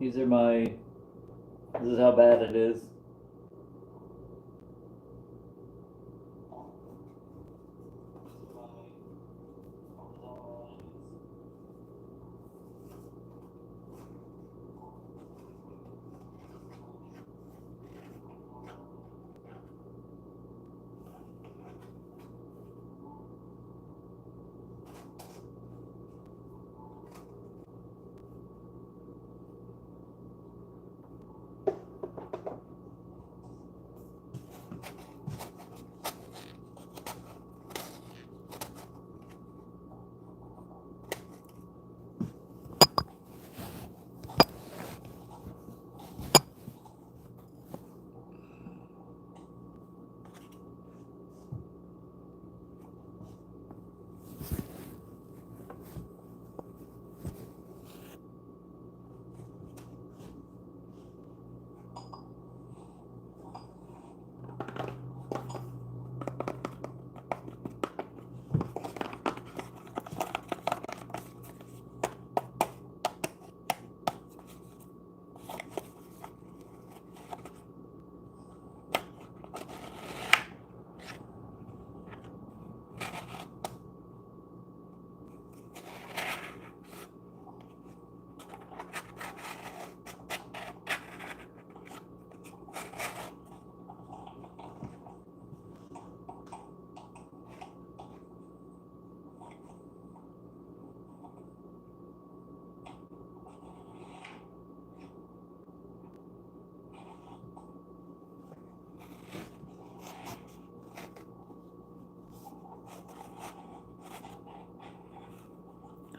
These are my. This is how bad it is.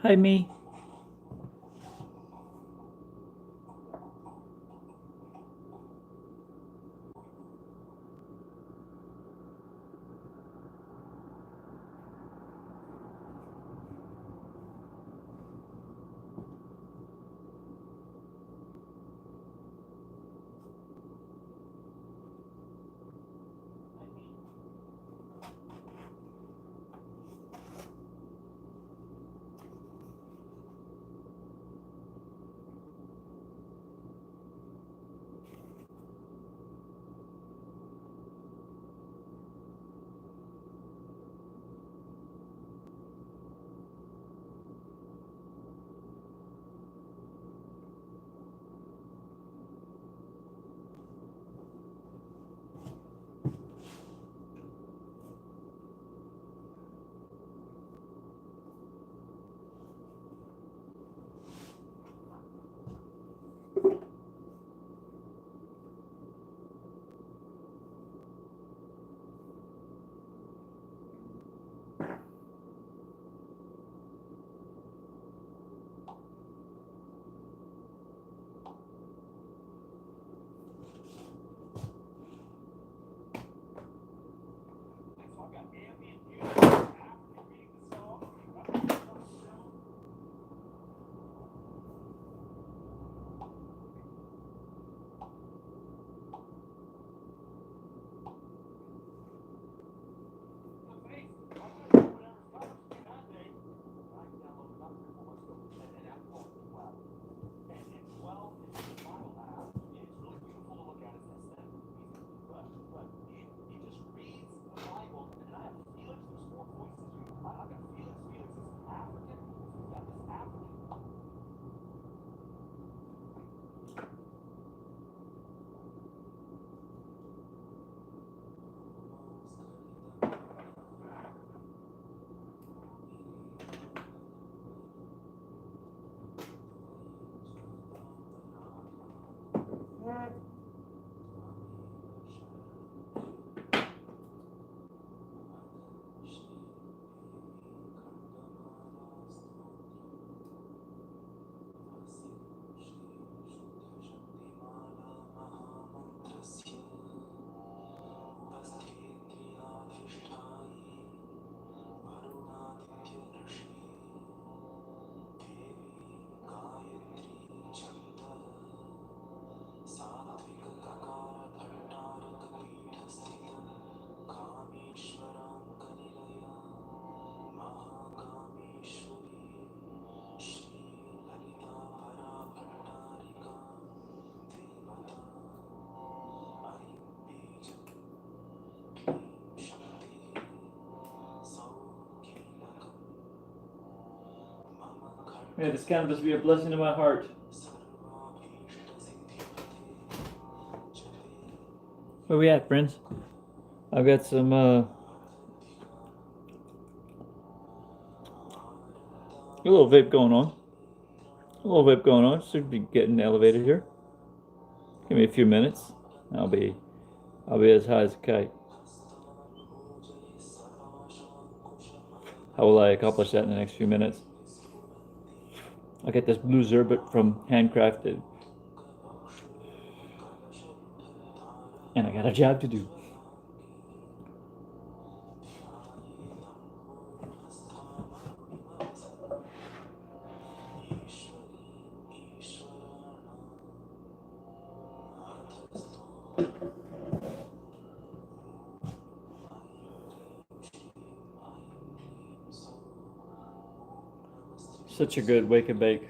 Hi, me. May this cannabis be a blessing to my heart. Where we at, friends? I've got some a little vape going on. Should be getting elevated here. Give me a few minutes. I'll be as high as a kite. How will I accomplish that in the next few minutes? I'll get this blue Zerbit from Handcrafted. And I got a job to do. Such a good wake and bake.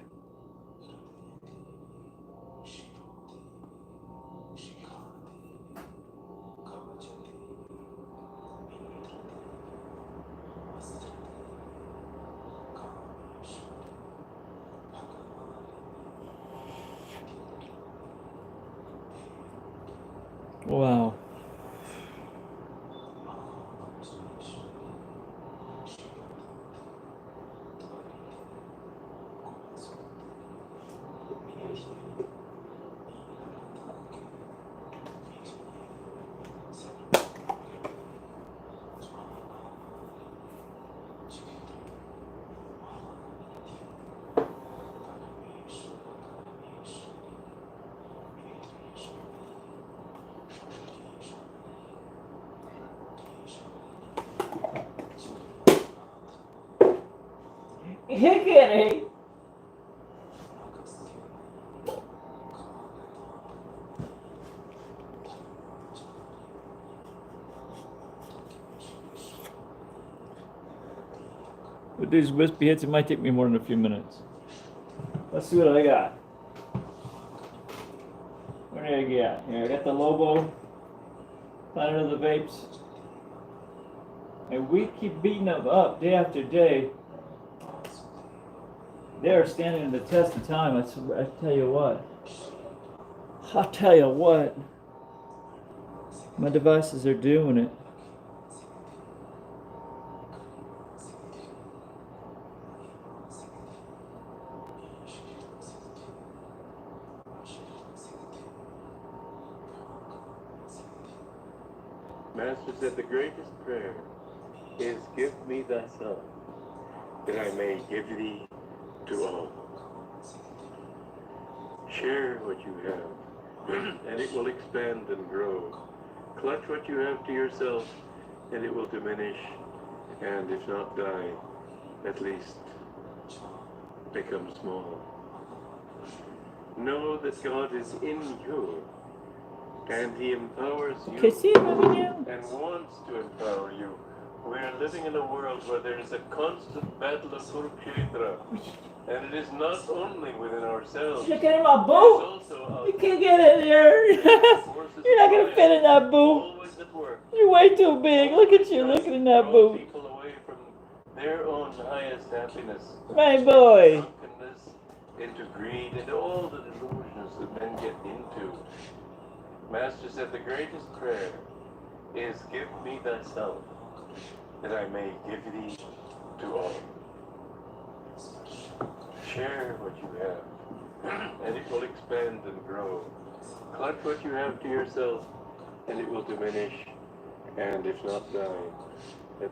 Wow. Hickety! With these wispy hits, it might take me more than a few minutes. Let's see what I got. What do I got? Here, I got the Lobo, Planet of the Vapes. And we keep beating them up day after day. They are standing the test of time. I tell you what. I'll tell you what. My devices are doing it. Master said the greatest prayer is, give me thyself, that I may give thee to all. Share what you have, and it will expand and grow. Clutch what you have to yourself, and it will diminish, and if not die, at least become small. Know that God is in you, and He empowers you, and wants to empower you. We are living in a world where there is a constant battle of Kurukshetra, and it is not only within ourselves. You're getting my boot. You can't get in there. You're not gonna fit in that boot. You're way too big. Look at you looking in that boot. People away from their own highest happiness. My boy. Drunkenness, into greed, into all the delusions that men get into. Master said the greatest prayer is, give me thyself, that I may give thee to all. Share what you have, and it will expand and grow. Clutch what you have to yourself, and it will diminish, and if not die, it...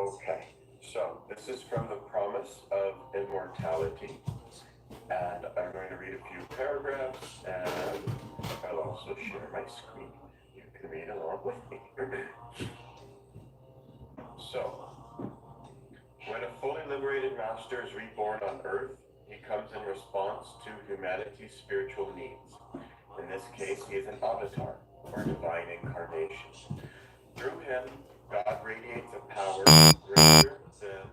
Okay, so this is from the Promise of Immortality, and I'm going to read a few paragraphs, and I'll also share my screen. You can read along with me. So, when a fully liberated master is reborn on Earth, he comes in response to humanity's spiritual needs. In this case, he is an avatar, or divine incarnation. Through him, God radiates a power greater than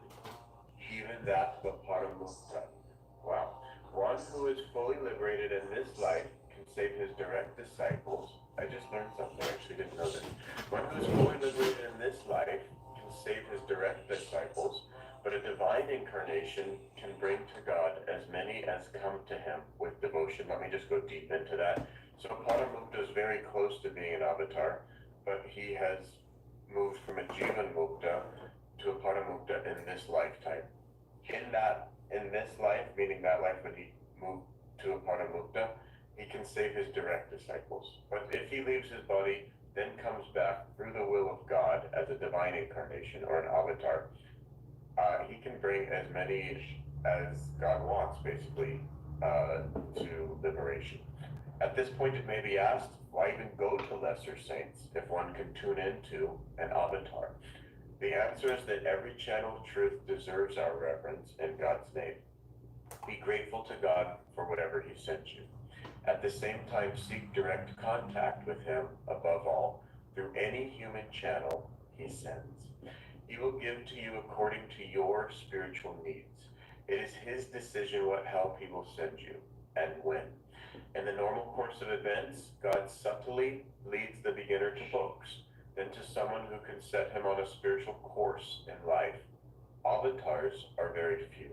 even that of Paramukta. Wow. One who is fully liberated in this life can save his direct disciples. I just learned something, I actually didn't know this. One who is fully liberated in this life can save his direct disciples, but a divine incarnation can bring to God as many as come to him with devotion. Let me just go deep into that. So Paramukta is very close to being an avatar, but he has moved from a Jivan Mukta to a Paramukta in this lifetime. In this life, meaning that life when he moved to a Paramukta, he can save his direct disciples. But if he leaves his body, then comes back through the will of God as a divine incarnation or an avatar, he can bring as many as God wants, basically, to liberation. At this point, it may be asked, why even go to lesser saints if one can tune into an avatar? The answer is that every channel of truth deserves our reverence in God's name. Be grateful to God for whatever he sent you. At the same time, seek direct contact with him above all through any human channel he sends. He will give to you according to your spiritual needs. It is his decision what help he will send you and when. In the normal course of events, God subtly leads the beginner to books, then to someone who can set him on a spiritual course in life. Avatars are very few.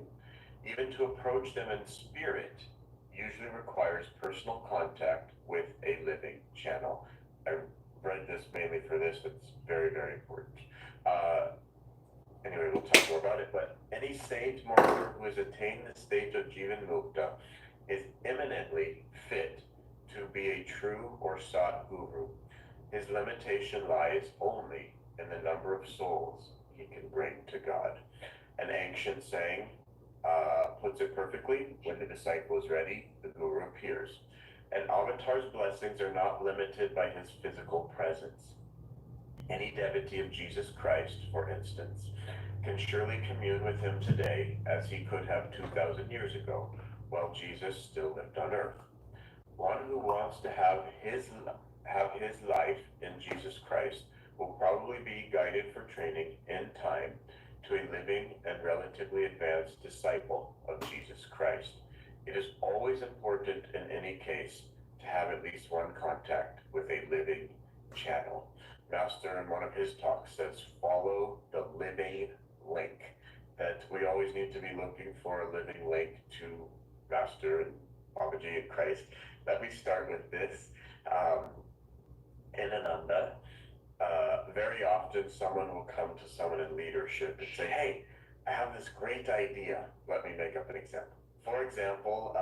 Even to approach them in spirit usually requires personal contact with a living channel. I read this mainly for this, it's very, very important. Anyway, we'll talk more about it, but any saint martyr who has attained the stage of Jivan Mukta is eminently fit to be a true or sought guru. His limitation lies only in the number of souls he can bring to God. An ancient saying puts it perfectly: when the disciple is ready, the guru appears. An avatar's blessings are not limited by his physical presence. Any devotee of Jesus Christ, for instance, can surely commune with him today as he could have 2,000 years ago, while Jesus still lived on earth. One who wants to have his life in Jesus Christ will probably be guided for training in time to a living and relatively advanced disciple of Jesus Christ. It is always important in any case to have at least one contact with a living channel. Master in one of his talks says, follow the living link. That we always need to be looking for a living link to Master and Babaji and Christ. Let me start with this. In Ananda, very often someone will come to someone in leadership and say, hey, I have this great idea. Let me make up an example. For example,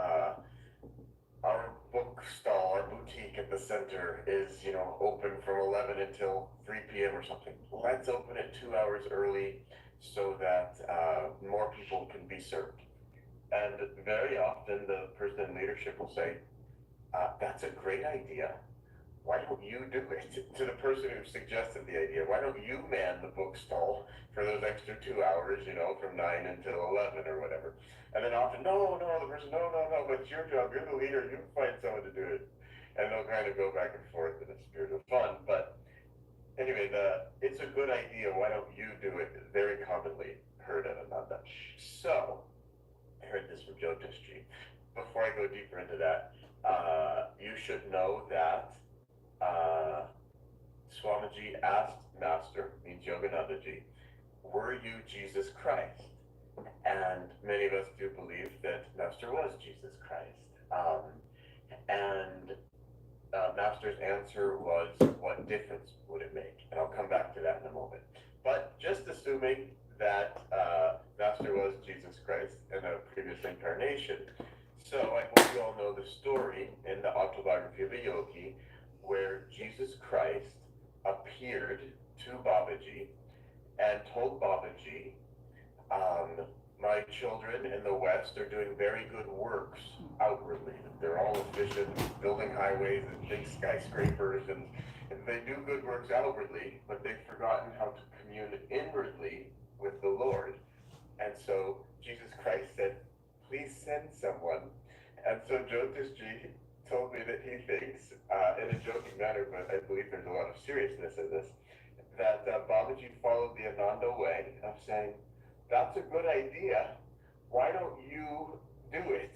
our book stall, our boutique at the center is, open from 11 until 3 p.m. or something. Let's open it 2 hours early so that more people can be served. And very often the person in leadership will say, that's a great idea. Why don't you do it? To the person who suggested the idea, why don't you man the book stall for those extra 2 hours, from 9 until 11 or whatever? And then often, no, the person, no, but it's your job, you're the leader, you find someone to do it. And they'll kind of go back and forth in a spirit of fun. But anyway, it's a good idea, why don't you do it? Very commonly heard at Ananda. So, I heard this from Jyotish. Before I go deeper into that, you should know that Swamiji asked Master, means Yoganandaji, were you Jesus Christ? And many of us do believe that Master was Jesus Christ. And Master's answer was, what difference would it make? And I'll come back to that in a moment. But just assuming that Master was Jesus Christ in a previous incarnation, so I hope you all know the story in the autobiography of a yogi where Jesus Christ appeared to Babaji and told Babaji, my children in the West are doing very good works outwardly. They're all efficient, building highways and big skyscrapers, and they do good works outwardly, but they've forgotten how to commune inwardly with the Lord. And so Jesus Christ said, please send someone. And so Jyotisji told me that he thinks, in a joking manner, but I believe there's a lot of seriousness in this, that Babaji followed the Ananda way of saying, that's a good idea. Why don't you do it?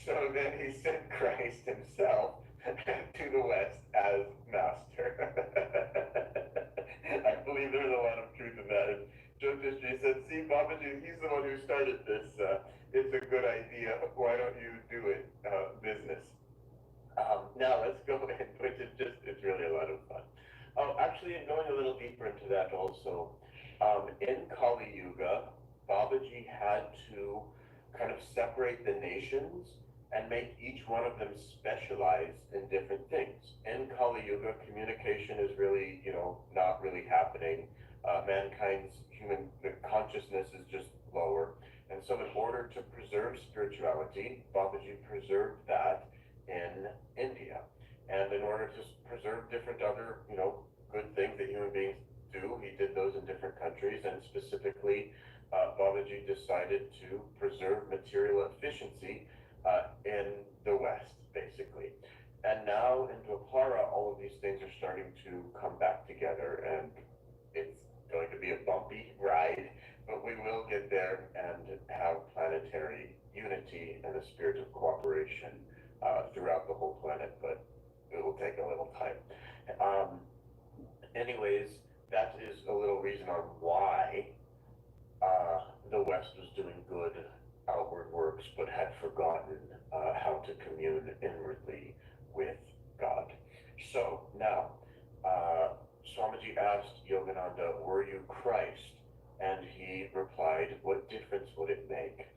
So then he sent Christ himself to the West as master. I believe there's a lot of truth in that. And Jyotisji said, see, Babaji, he's the one who started this. It's a good idea. Why don't you do it? Business. Now let's go in, which is it's really a lot of fun. Oh, actually, going a little deeper into that also, in Kali Yuga, Babaji had to kind of separate the nations and make each one of them specialize in different things. In Kali Yuga, communication is really, not really happening. Mankind's human consciousness is just lower. And so in order to preserve spirituality, Babaji preserved that in India. And in order to preserve different other, good things that human beings do, he did those in different countries. And specifically, Babaji decided to preserve material efficiency in the West, basically. And now in Dwapara, all of these things are starting to come back together, and it's going to be a bumpy ride, but we will get there and have planetary unity and a spirit of cooperation throughout the whole planet, but it will take a little time. Anyways, that is a little reason on why the West was doing good outward works, but had forgotten how to commune inwardly with God. So now, Swamiji asked Yogananda, were you Christ? And he replied, what difference would it make?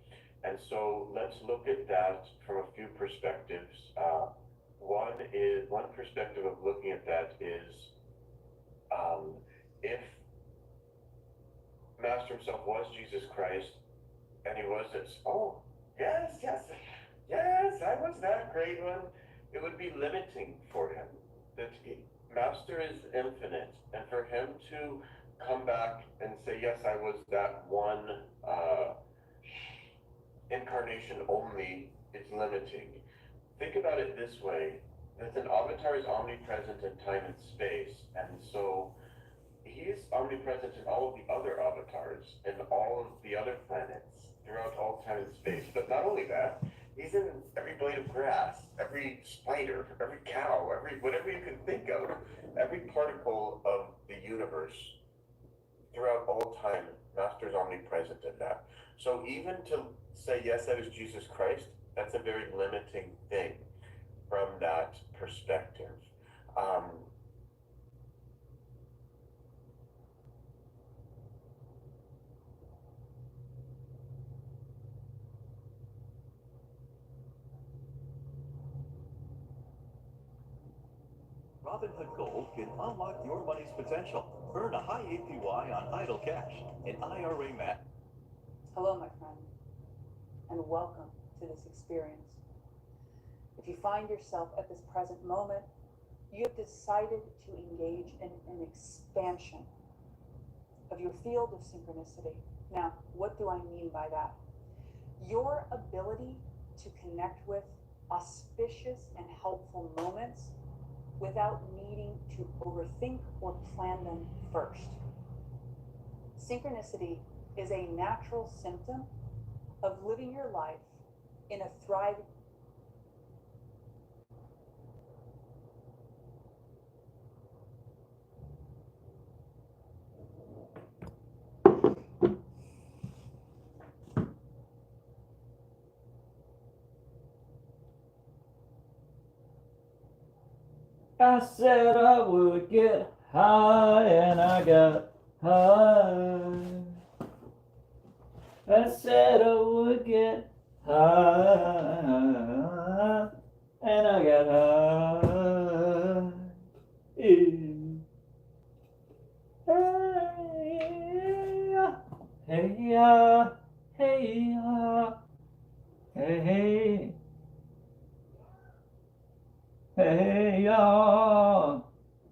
And so let's look at that from a few perspectives. One perspective of looking at that is, if Master himself was Jesus Christ, and he was this, oh, yes, I was that great one, it would be limiting for him. That Master is infinite, and for him to come back and say, yes, I was that one incarnation only, is limiting. Think about it this way, that an avatar is omnipresent in time and space, and so he is omnipresent in all of the other avatars and all of the other planets throughout all time and space. But not only that, he's in every blade of grass, every spider, every cow, whatever you can think of, every particle of the universe throughout all time. Master's omnipresent in that. So even to say, yes, that is Jesus Christ, that's a very limiting thing from that perspective. Robinhood Gold can unlock your money's potential. Earn a high APY on idle cash and IRA match. Hello, my friend, and welcome to this experience. If you find yourself at this present moment, you have decided to engage in an expansion of your field of synchronicity. Now, what do I mean by that? Your ability to connect with auspicious and helpful moments without needing to overthink or plan them first. Synchronicity is a natural symptom of living your life in a thriving. I said I would get high, and I got high. I said I would get high, and I got high. Yeah.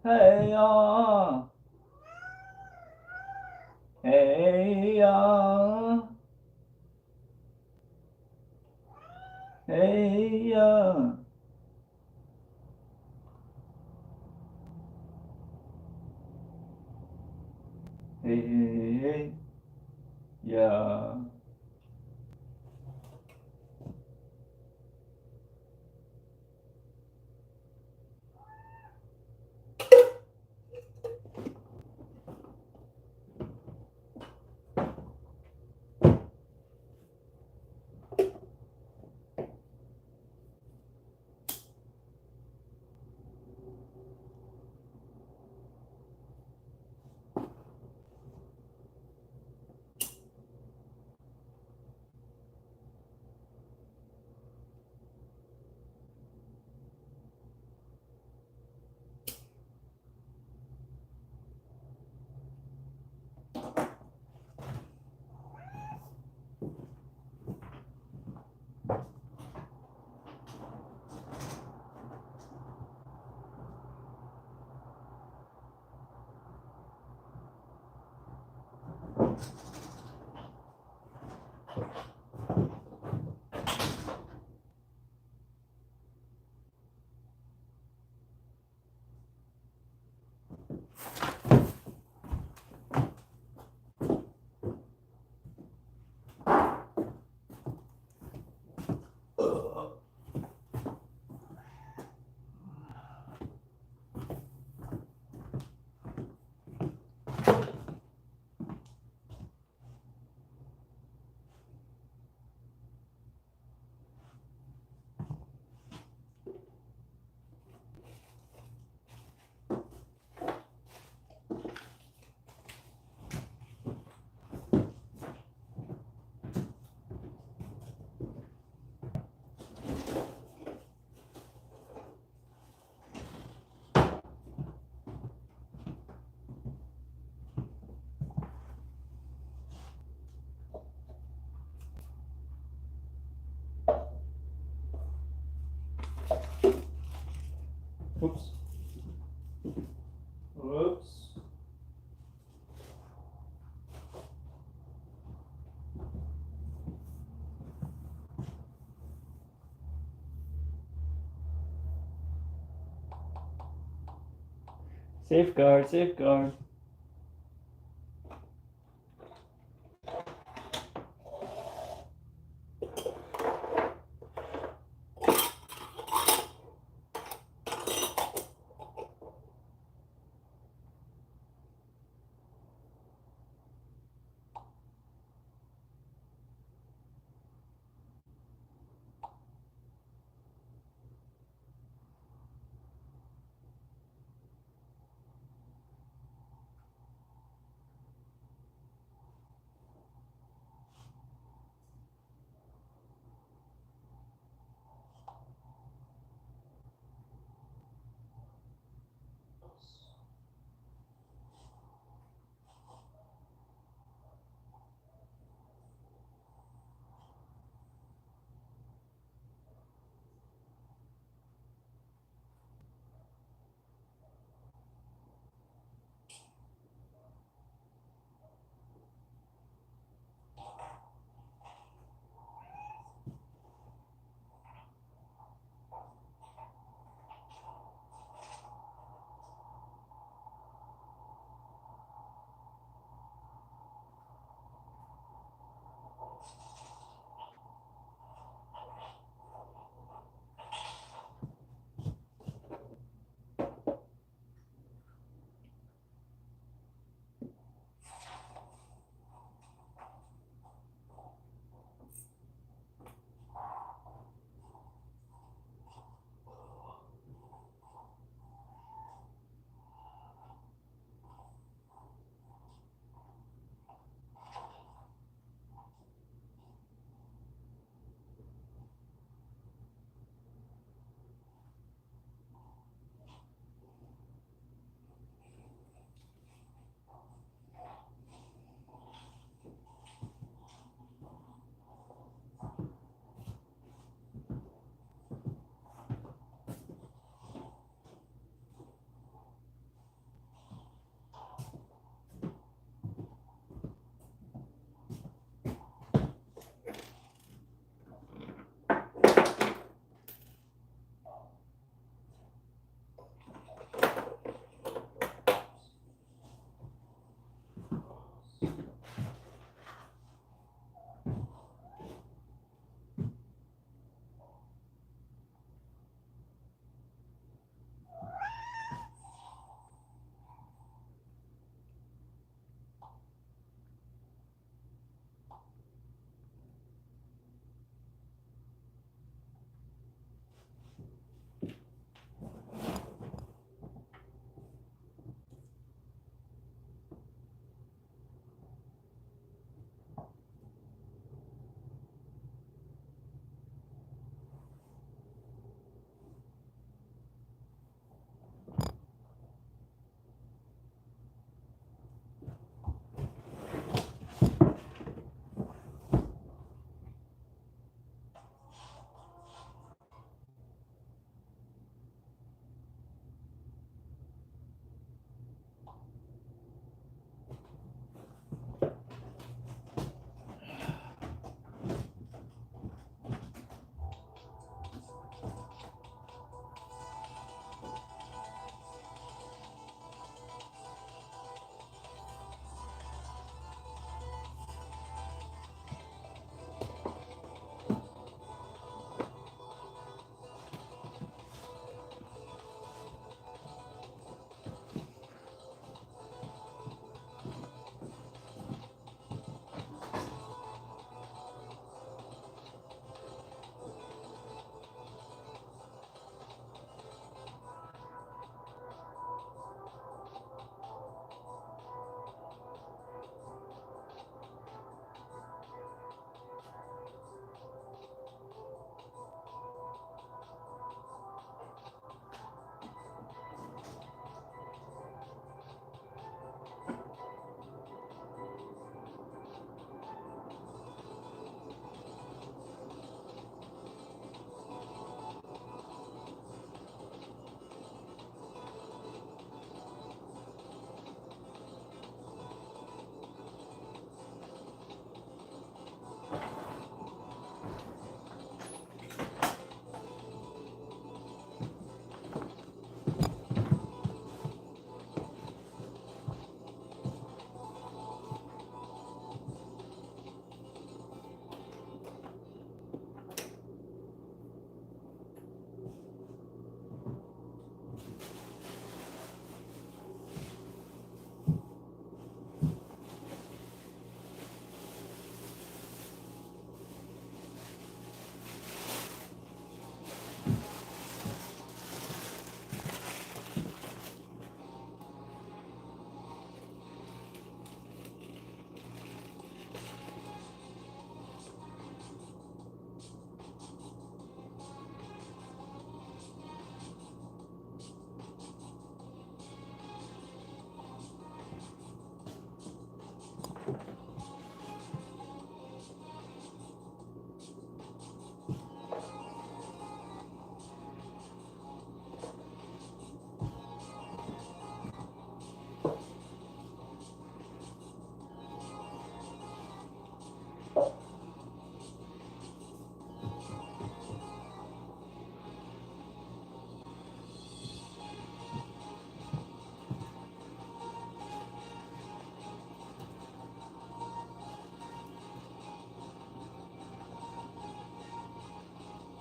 Hey ya. Hey ya. Hey ya. Hey ya. Oops. Whoops. Safeguard, safeguard.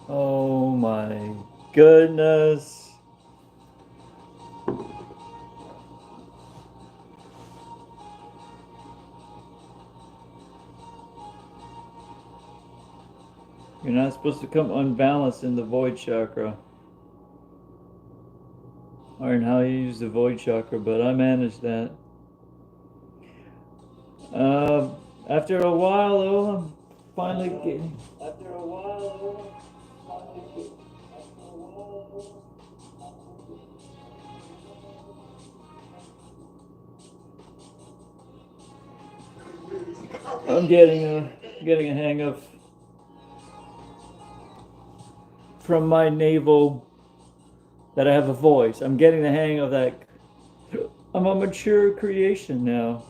Oh my goodness. You're not supposed to come unbalanced in the void chakra, or in how you use the void chakra, but I managed that. After a while, though, I'm finally getting. I'm getting a hang of from my navel that I have a voice. I'm getting the hang of that. I'm a mature creation now.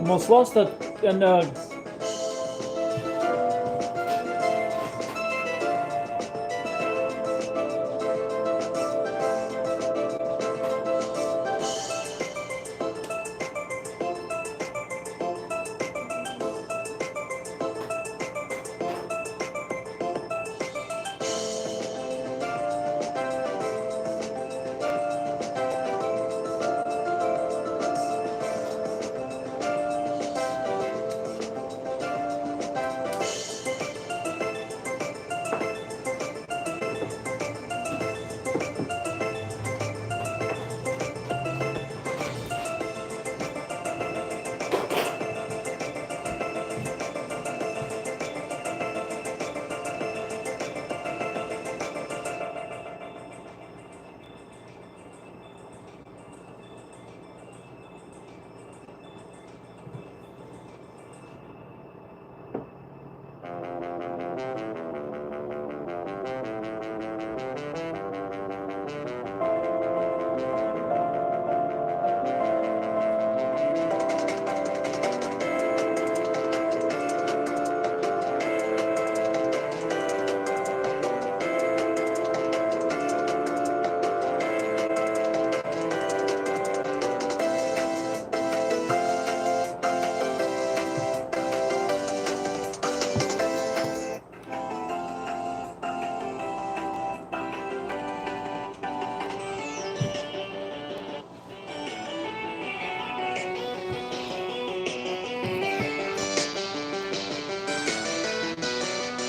Almost lost that. And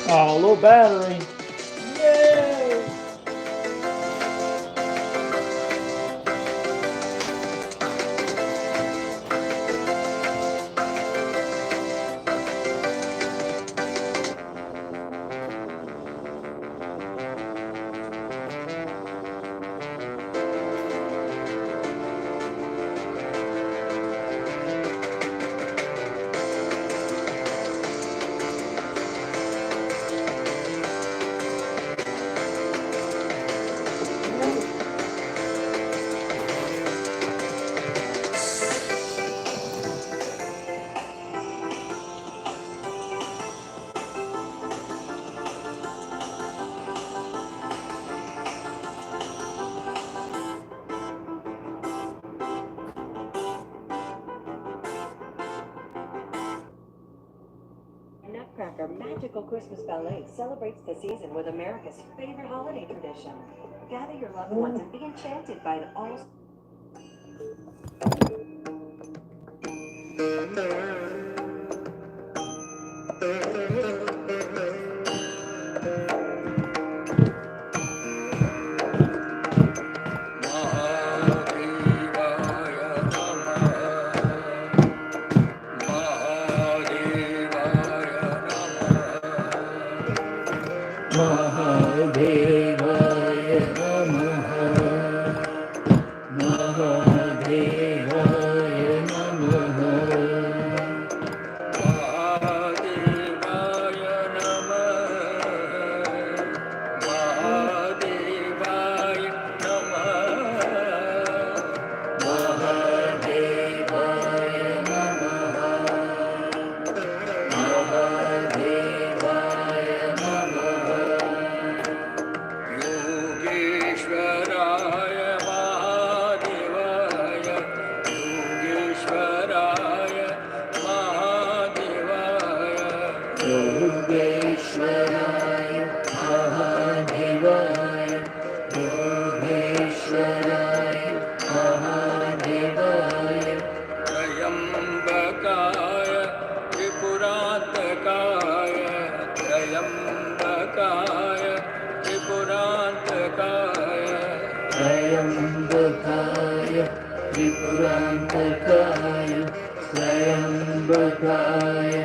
Oh, low battery. Yay! Nutcracker Magical Christmas Ballet celebrates the season with America's favorite holiday tradition. Gather your loved ones and be enchanted by an all... Mahadevaya Namaha. Mahadevaya Namaha. Mahadevaya Yogeshwaraya Mahadevaya, Yogeshwaraya Mahadevaya, Trayambakaya Tripurantakaya, Trayambakaya Tripurantakaya, Trayambakaya Tripurantakaya, Trayambakaya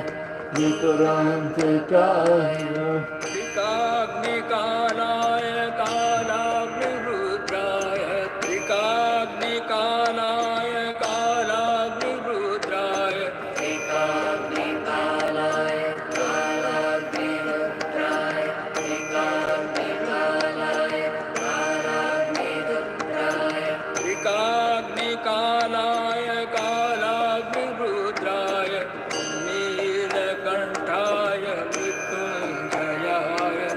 Vipurantakaya, Trikagnikalaya Kalagnirudraya, Trikagnikalaya Kalagnirudraya, Trikagnikalaya Kalagnirudraya, Trikagnikalaya Kalagnirudraya, Trikagnikalaya Kalagnirudraya, Kanthaya Mrityunjayaya,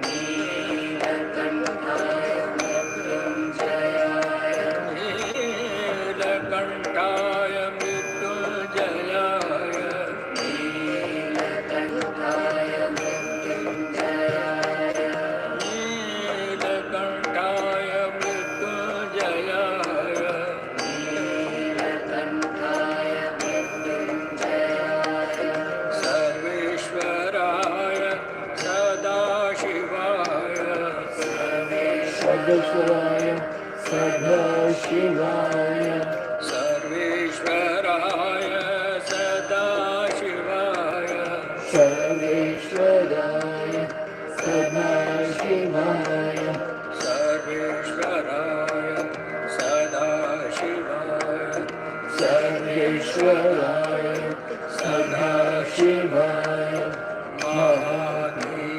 Neelakanthaya Mrityunjayaya, Neelakanthaya Mrityunjayaya, Neelakanthaya Mrityunjayaya, Neelakanthaya Mrityunjayaya, Neelakanthaya Mrityunjayaya, Sarveshwaraya Sadashivaya, Sarveshwaraya Sadashivaya, Sarveshwaraya Sadashivaya, Sarveshwaraya Sadashivaya, Sarveshwaraya Sadashivaya, Sarveshwaraya Sadashivaya, Mahadevaya.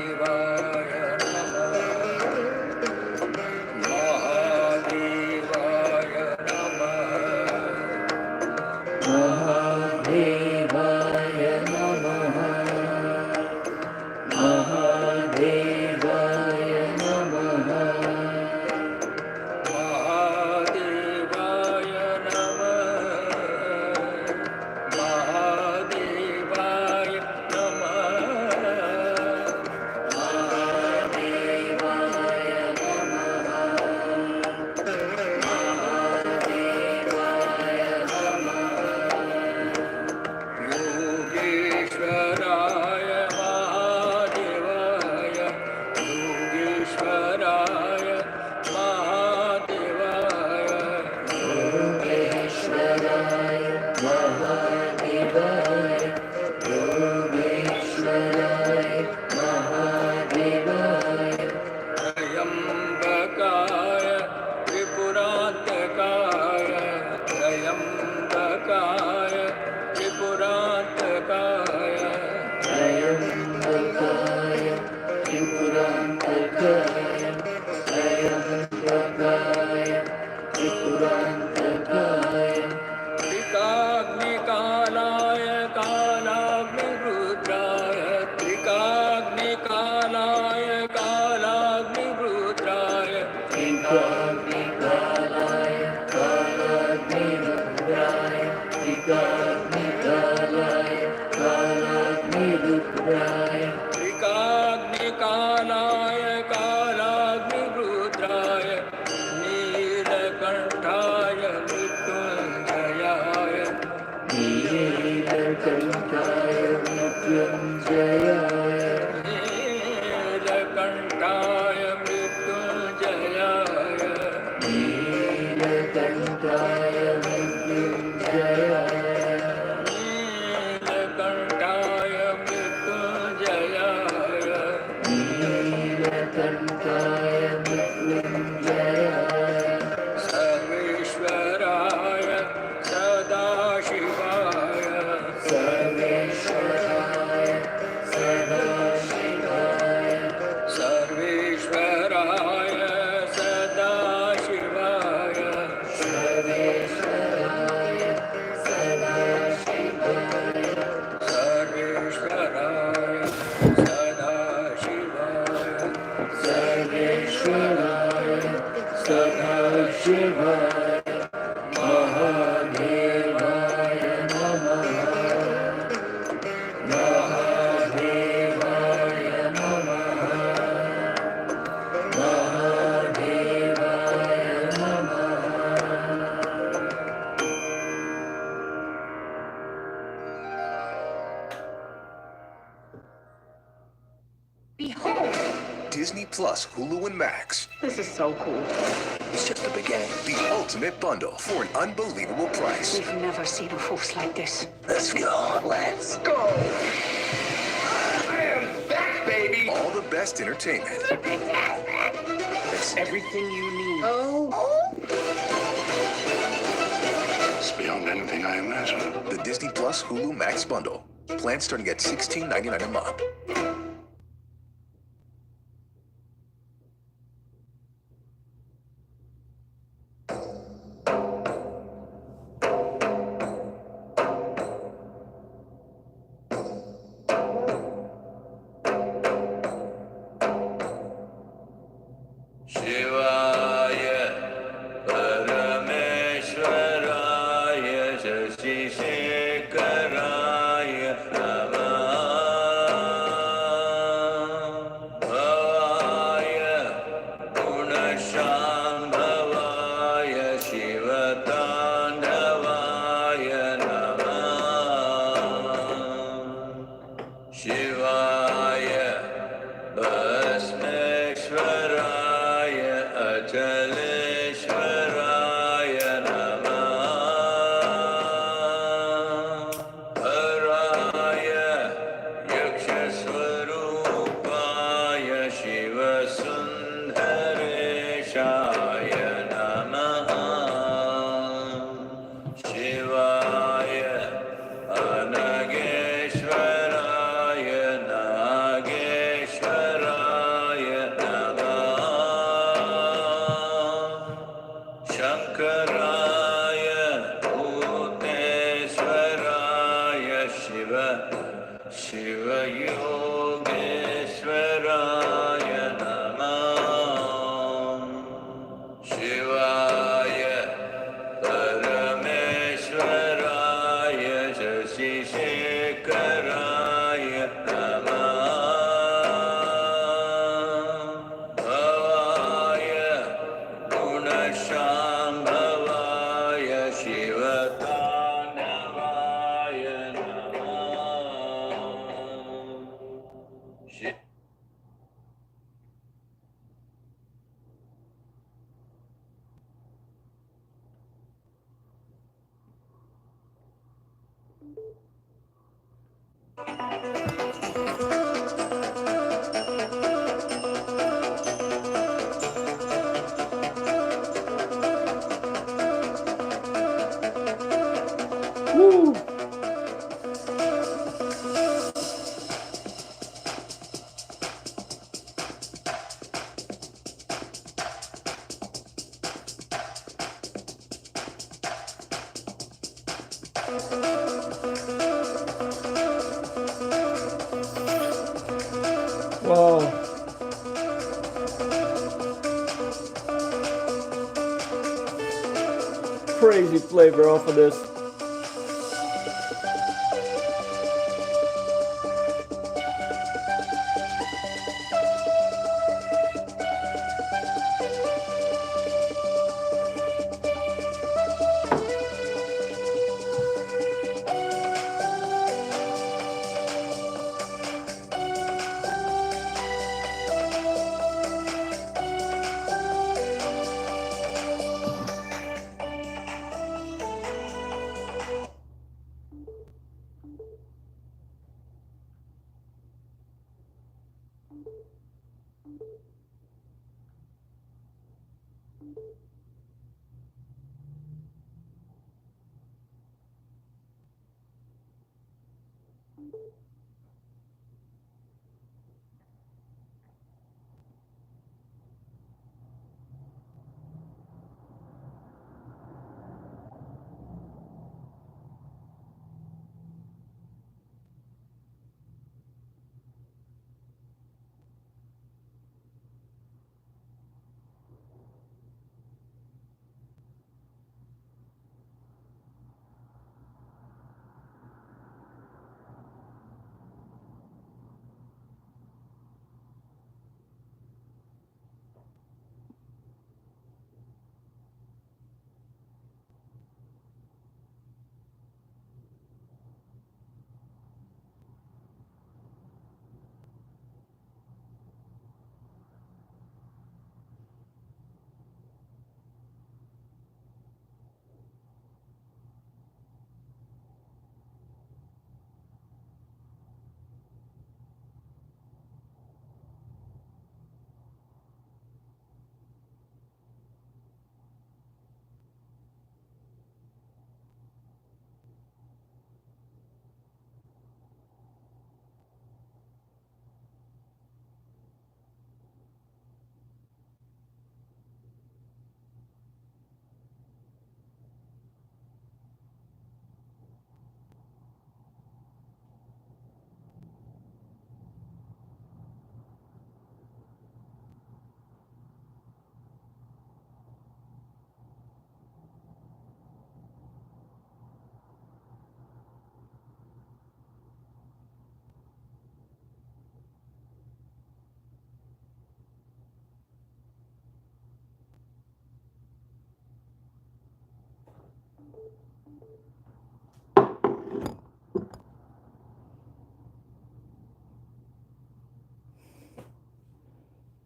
Disney Plus, Hulu, and Max. This is so cool. It's just the beginning. The ultimate bundle for an unbelievable price. We've never seen a force like this. Let's go. Let's go. I am back, baby. All the best entertainment. It's everything you need. It's beyond anything I imagined. The Disney Plus, Hulu, Max bundle. Plans starting at $16.99 a month. Shiva Yogeshwara Woo! Wow. Crazy flavor off of this.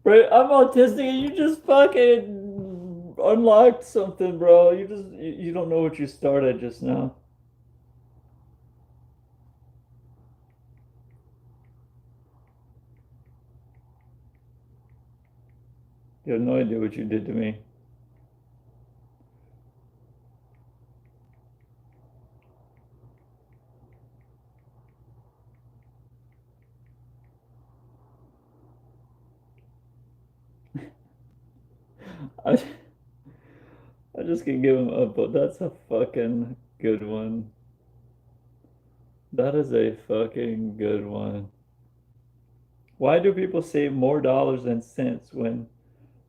Bro, I'm autistic and you just fucking unlocked something, bro. You don't know what you started just now. You have no idea what you did to me. I I just can give him up, but that's a fucking good one. That is a fucking good one. Why do people say more dollars than cents when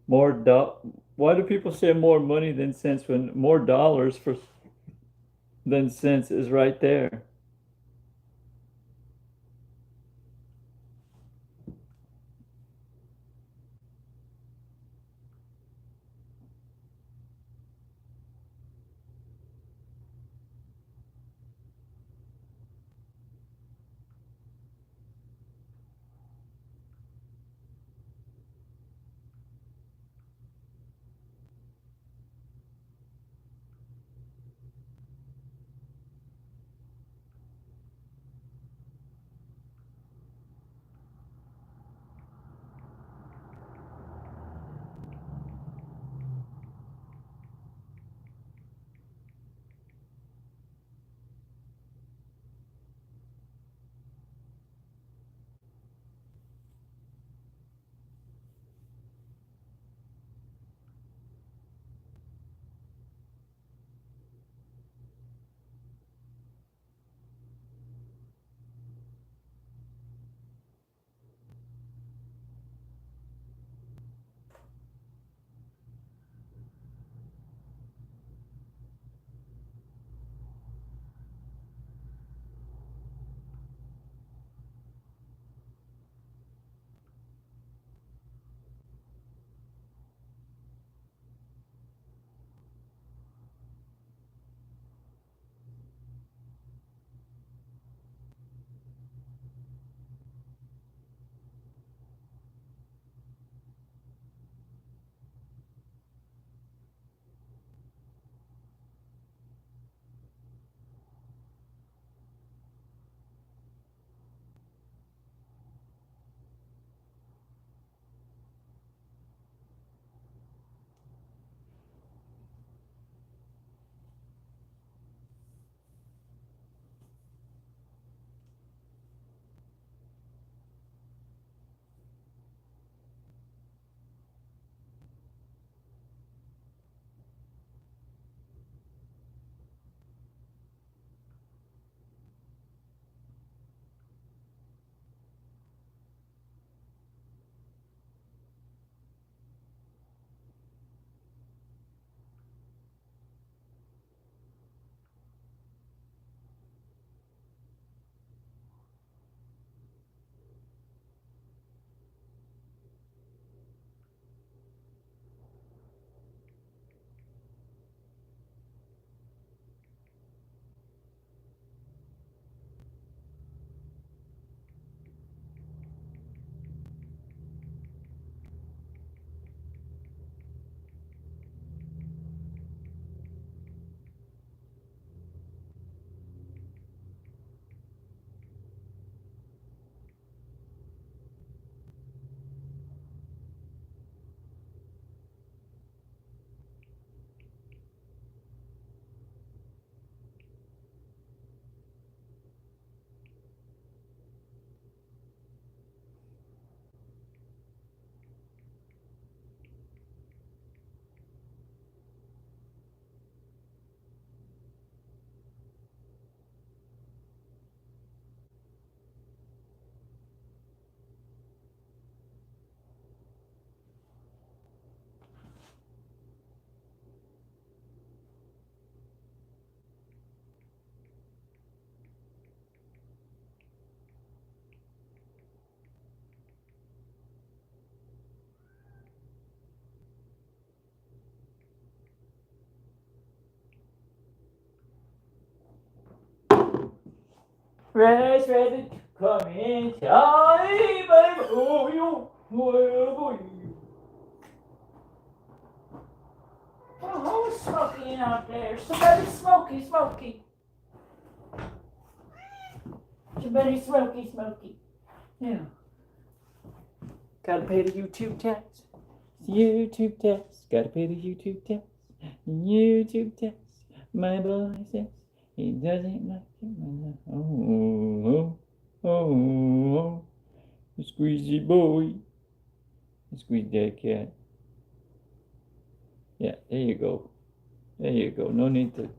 more do why do people say more money than cents when more dollars for than cents is right there? Fresh ready to come in time, baby. Oh, you, oh, who's smoking out there? Somebody smoky. Somebody smoky. Yeah. Gotta pay the YouTube tax. YouTube tax. Gotta pay the YouTube tax. YouTube tax. My boy says he doesn't like it. Oh. Squeezy boy. Squeeze that cat. Yeah, there you go. No need to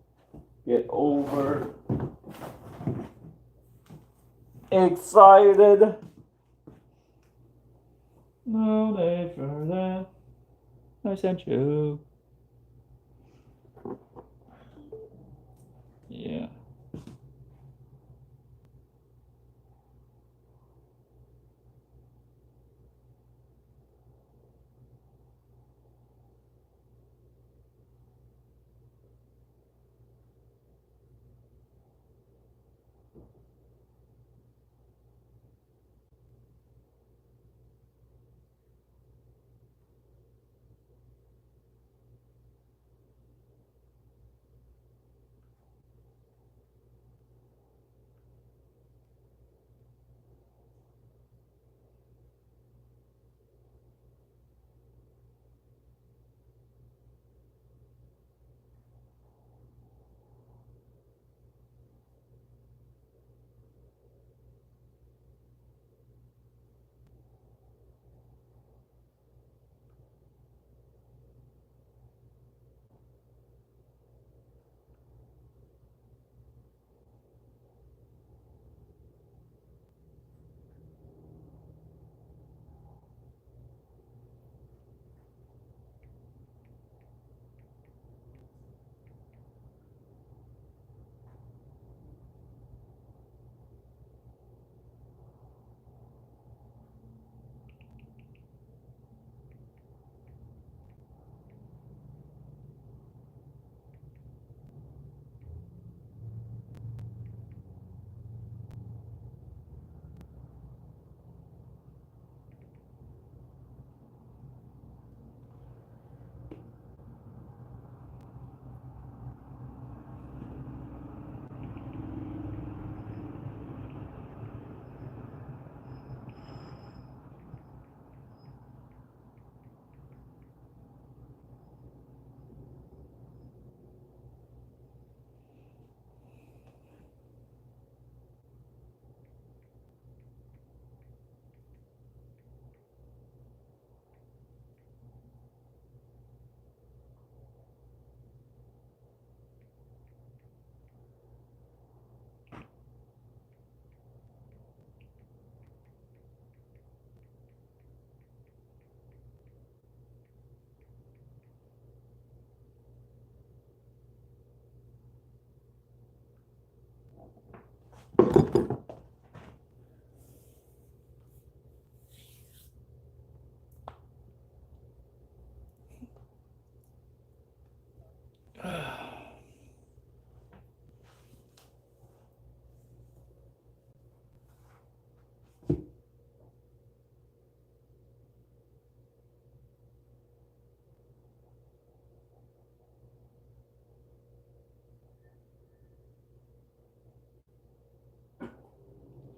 get over excited. No need for that. I sent you. Yeah.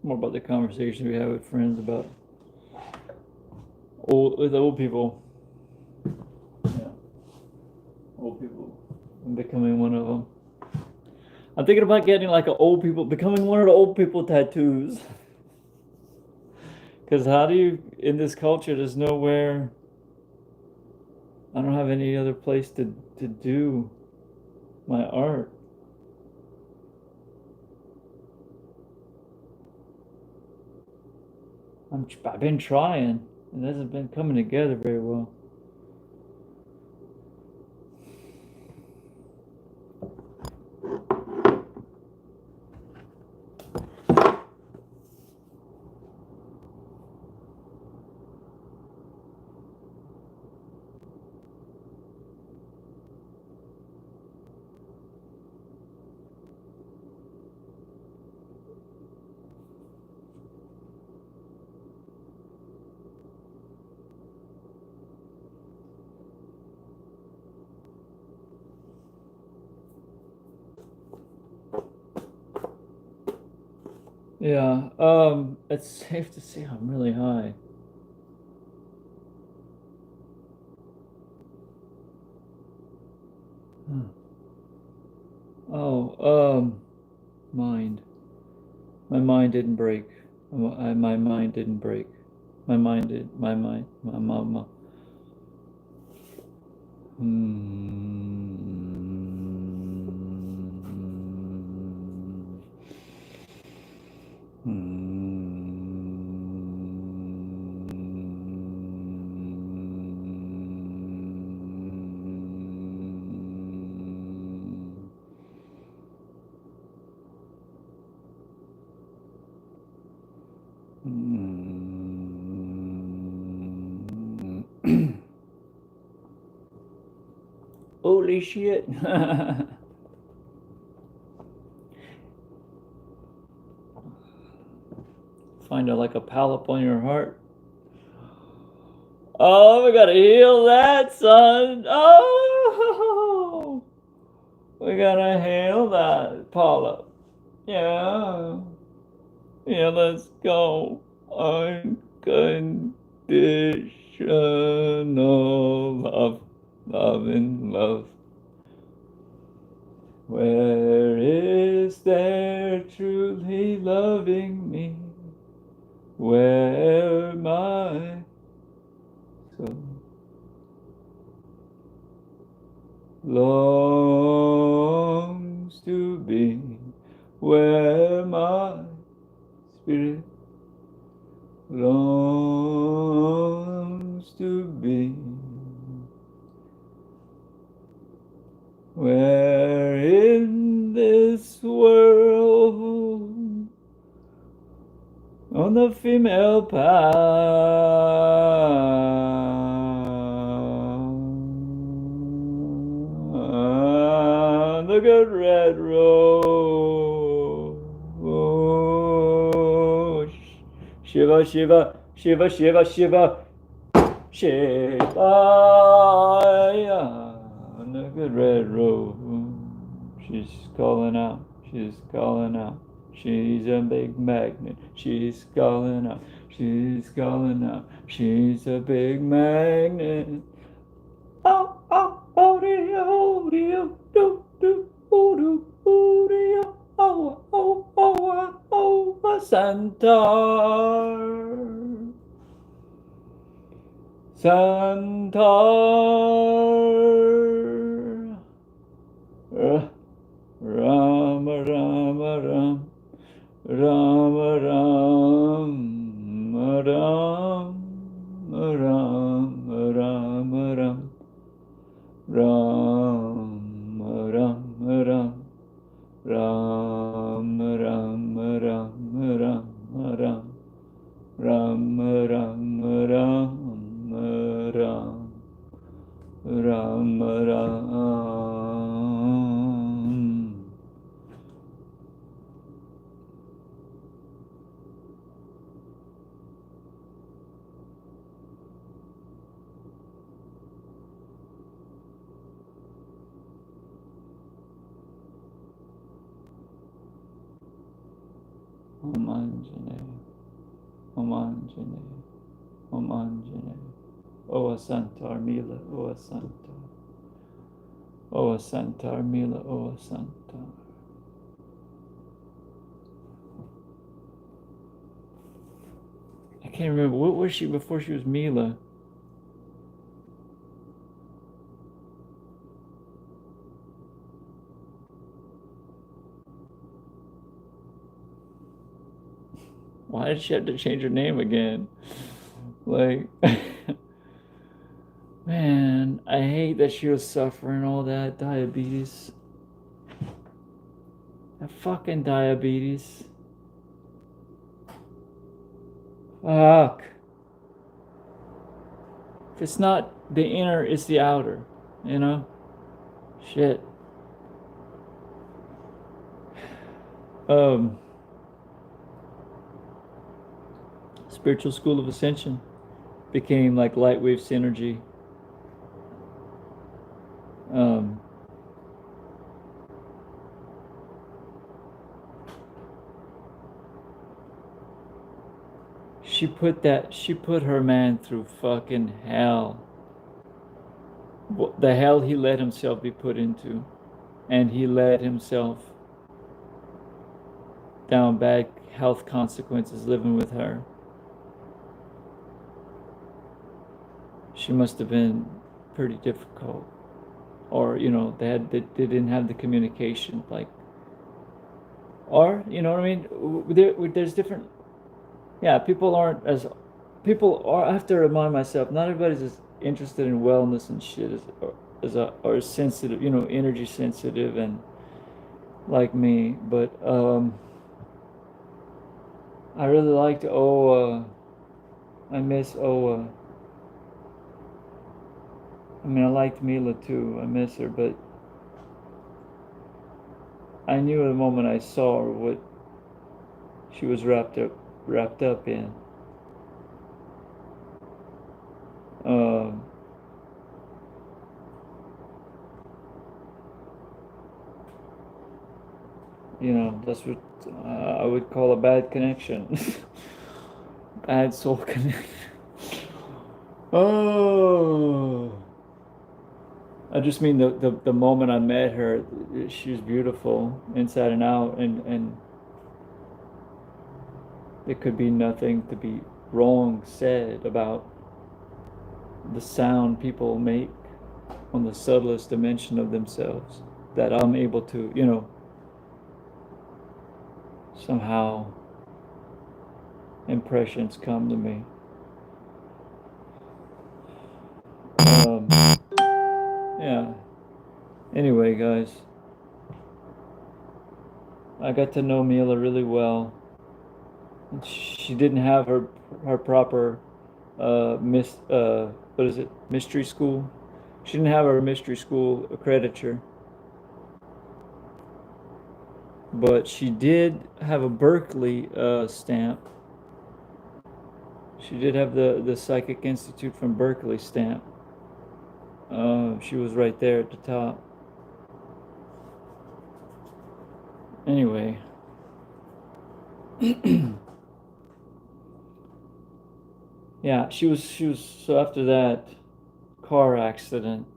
More about the conversation we have with friends about old people. Yeah. Old people. I'm becoming one of them. I'm thinking about getting like becoming one of the old people tattoos. Because how do you, in this culture, there's nowhere, I don't have any other place to do my art. I've been trying. It hasn't been coming together very well. Yeah. It's safe to say I'm really high. Huh. Oh, mind. My mind didn't break. My mind didn't break. My mind did. My mind. My mama. Holy shit. Find a, like a polyp on your heart. Oh, we gotta heal that, son. Oh, we gotta heal that polyp. Yeah. Yeah, let's go. Unconditional love. Love and love. Where is there truly loving me? Where my soul longs to be, where my spirit longs to be, where in this world on the female path, on the good red road. Shiva, Shiva, Shiva, Shiva, Shiva, Shiva, on the good red road. She's calling out, she's calling out. She's a big magnet. She's calling out. She's calling out. She's a big magnet. Oh, oh, oh, oh, do, do, do, do, do, oh, oh, oh, oh, a centaur. Centaur. Ram, Ram, Ram. Ram Ram Ram Ram Ram Ram Ram Ram Ram Ram Ram Ram Ram Ram Ram Ram Ram Ram Om Anjane, Om Anjane, Om Anjane. Oa Santar Mila, Oa Santar. Oa Santar Mila, Oa Santar. I can't remember. What was she before she was Mila? Why did she have to change her name again? Like, man, I hate that she was suffering all that diabetes. That fucking diabetes. Fuck. If it's not the inner, it's the outer, you know? Shit. Spiritual School of Ascension became like Lightwave Synergy. Um, She put her man through fucking hell. The hell he let himself be put into. And he let himself down bad health consequences living with her. She must have been pretty difficult. Or, they didn't have the communication, like, or, you know what I mean? There's different, yeah, people are, I have to remind myself, not everybody's as interested in wellness and shit or sensitive, energy sensitive and like me, but, I really liked Oa. I miss Oa. I mean, I liked Mila too. I miss her, but I knew the moment I saw her what she was wrapped up in. Um, that's what I would call a bad connection. Bad soul connection. Oh, I just mean the moment I met her, she was beautiful inside and out, and there could be nothing to be wrong said about the sound people make on the subtlest dimension of themselves that I'm able to, somehow impressions come to me. Um, yeah. Anyway, guys, I got to know Mila really well. She didn't have her proper what is it, mystery school. She didn't have her mystery school accreditor, but she did have a Berkeley stamp. She did have the Psychic Institute from Berkeley stamp. She was right there at the top. Anyway. Yeah, she was so after that car accident,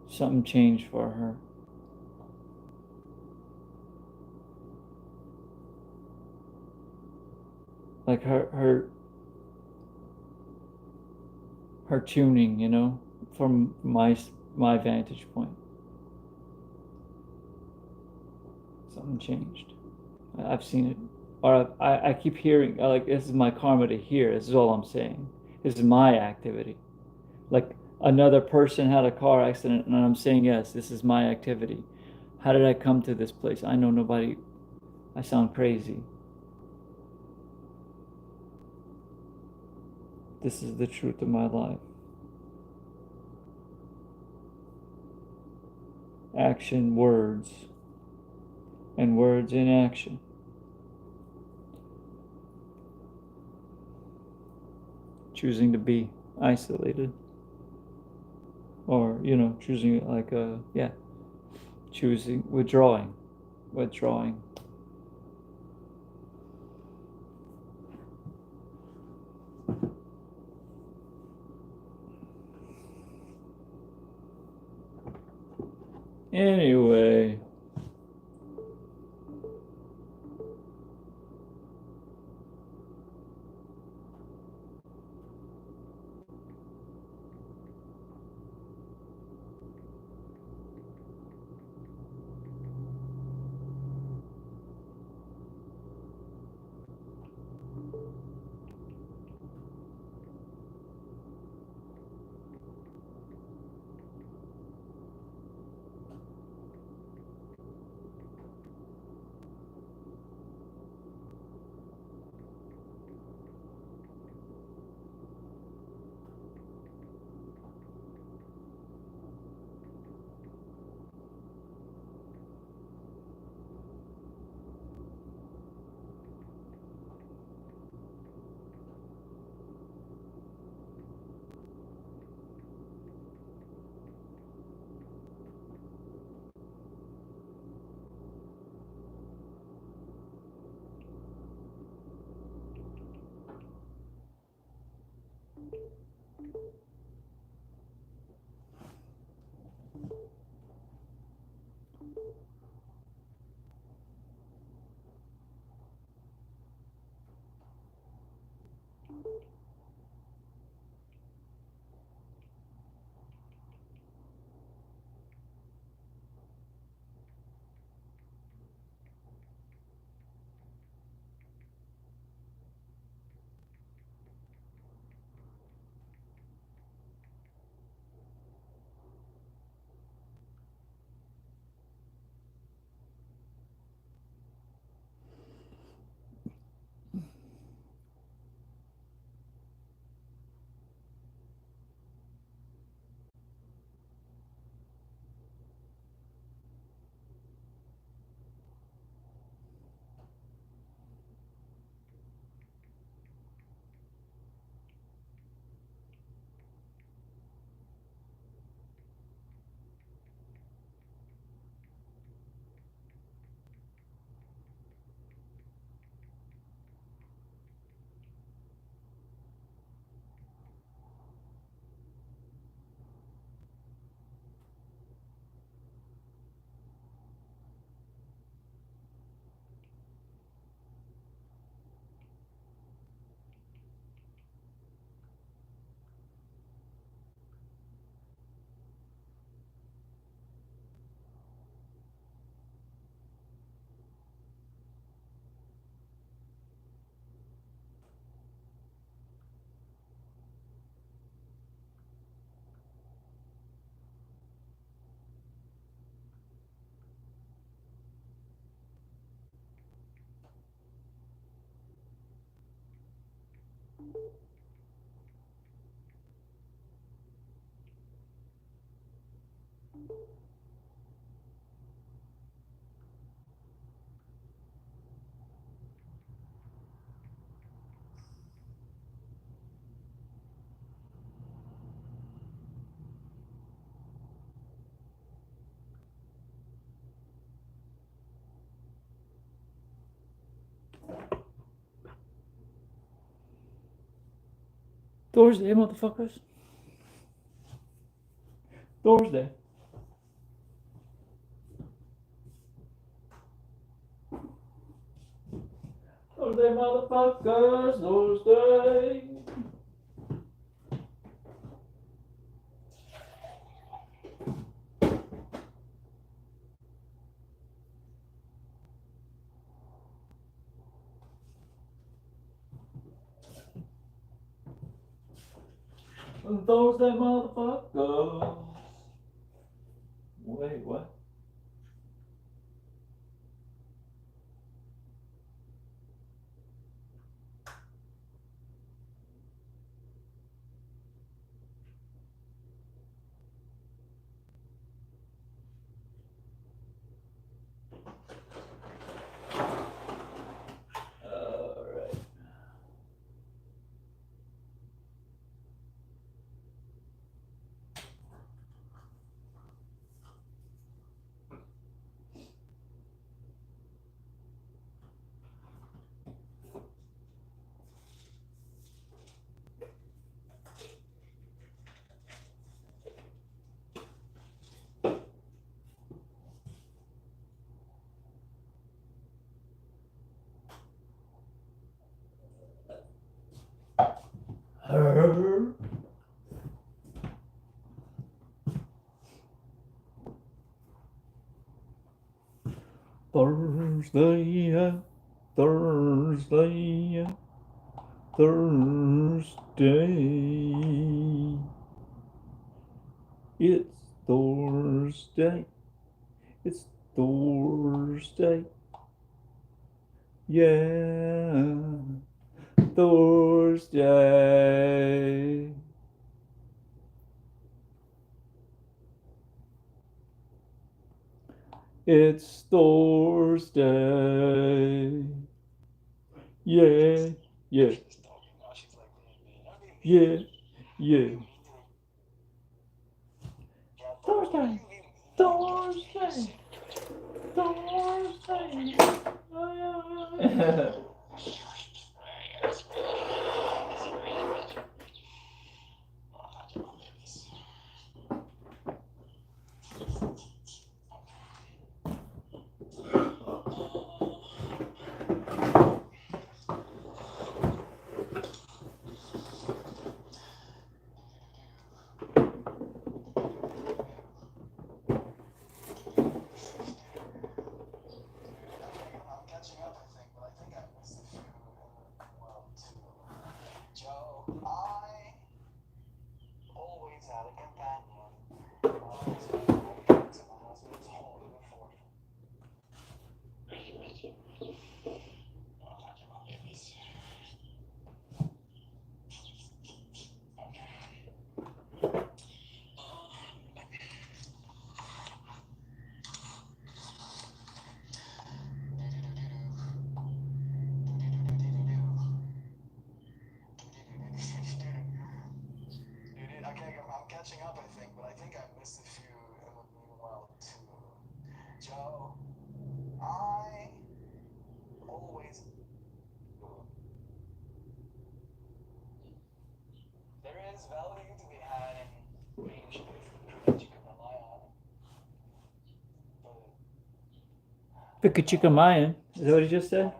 something changed for her. Like her tuning, from my vantage point. Something changed. I've seen it, or I keep hearing, like, this is my karma to hear. This is all I'm saying. This is my activity. Like, another person had a car accident, and I'm saying, yes, this is my activity. How did I come to this place? I know nobody. I sound crazy. This is the truth of my life. Action, words, and words in action. Choosing to be isolated. Or, choosing, like, choosing, withdrawing. Anyway. Thursday, motherfuckers. Thursday. Thursday, motherfuckers. Thursday. Thursday, motherfuckers. Wait, what? Alright. Thursday, Thursday, Thursday. It's Thursday. It's Thursday. Yeah. Thursday. It's Thursday. Yeah. Yeah. Yeah. Yeah. Thursday. Thursday. Thursday. Pika Mayan. Is that what he just said?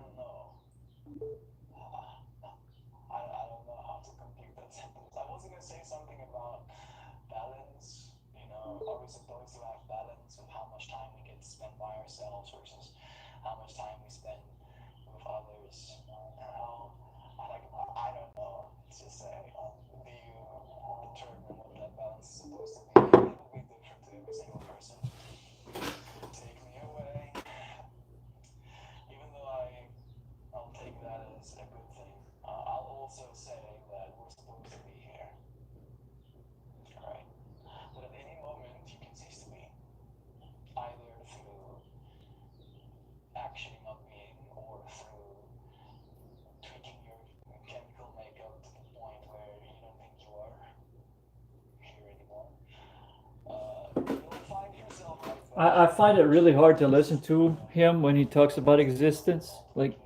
I find it really hard to listen to him when he talks about existence. Like,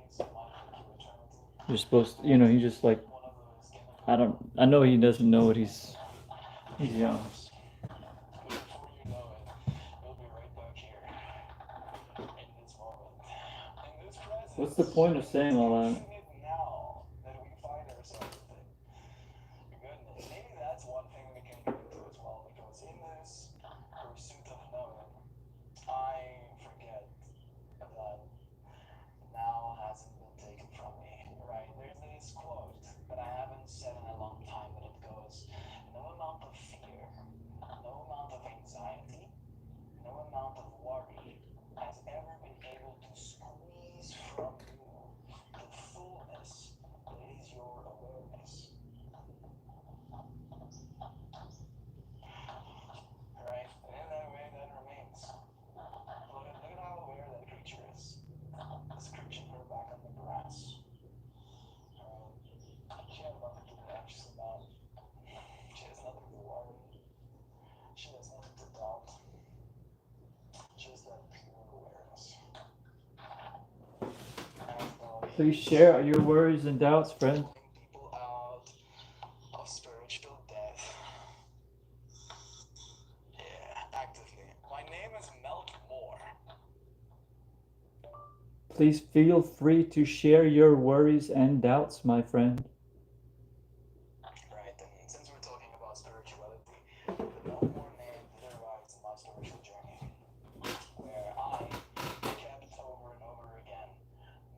you're supposed to, he just like, I know he doesn't know what he's young. What's the point of saying all that? Please share your worries and doubts, friend. Please feel free to share your worries and doubts, my friend. Right, and since we're talking about spirituality, the Meltmore name derives in my spiritual journey, where I kept over and over again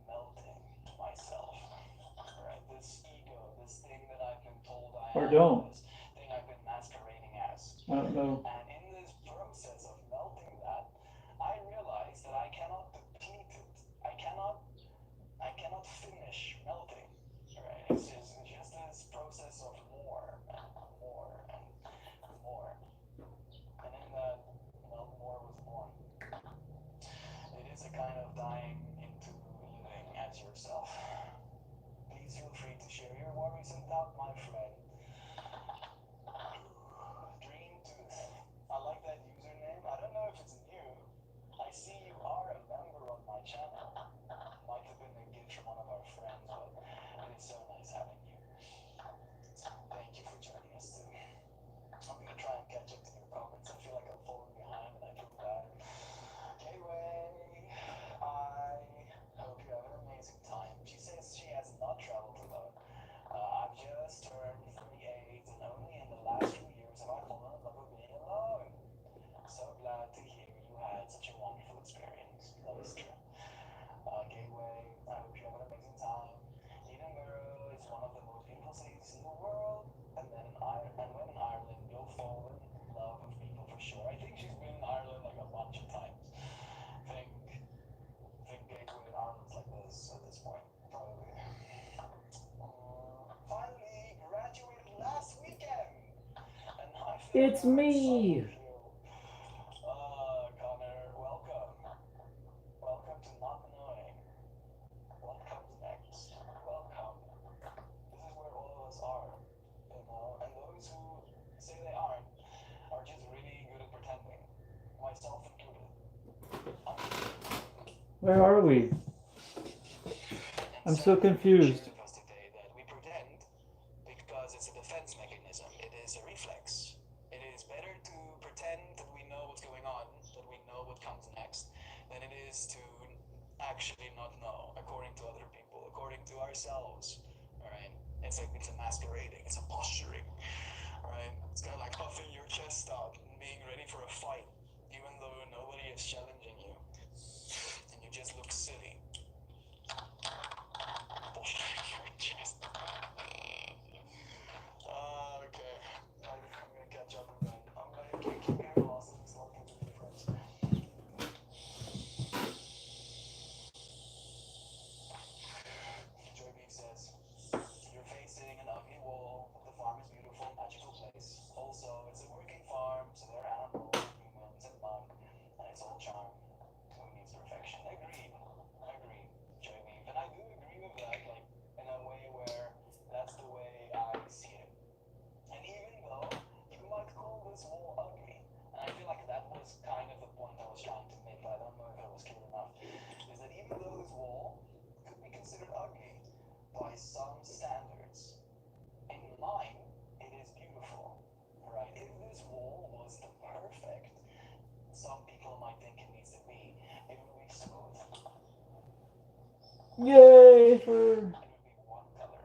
melting to myself. Right, this ego, this thing that I've been told I Or am, don't. this thing I've been masquerading as. I don't know. And in this process of melting that, I realized that I cannot deplete it. I cannot finish melting. Right? It's just this process of more and more and more. And in that, more was born. It is a kind of dying into living as yourself. Please feel free to share your worries and doubt, my friend. Dream Tooth. I like that username. I don't know if it's new. I see you are a member on my channel. Might have been a gift from one of our friends, but it is so nice having you. Thank you for joining us too. I'm gonna try and catch up to your comments. I feel like I'm falling behind and I feel bad. Anyway, I hope you have an amazing time. She says she has not traveled alone. I've just turned 38 and only in the last few years have I fallen in love with being alone. So glad to hear you had such a wonderful experience. That is true. Gateway, I hope you have an amazing time. Edinburgh is one of the most beautiful cities in the world. And when in Ireland, you'll fall in love with people for sure. I think she's been in Ireland like a bunch of times. Think Gateway in Ireland's like this at this point, probably. Finally, graduated last weekend. And I feel It's me! Connor, welcome. Welcome to not knowing what comes next. Welcome. This is where all of us are, and those who say they aren't are just really good at pretending, myself included. Where are we? I'm so confused. Today that we pretend because it's a defense mechanism. It is a reflex. It is better to pretend that we know what's going on, that we know what comes next, than it is to actually not know, according to other people, according to ourselves. Alright? It's a masquerading, it's a posturing. Right? It's kind of like puffing your chest out and being ready for a fight, even though nobody is challenging you. And you just look silly. Posturing your chest. Okay. I'm gonna catch up with that. I'm gonna keep your losses so I'll catch up with you friends. Joy Beef says, you're facing an ugly wall, but the farm is beautiful, magical place. Yay for. It would be one color.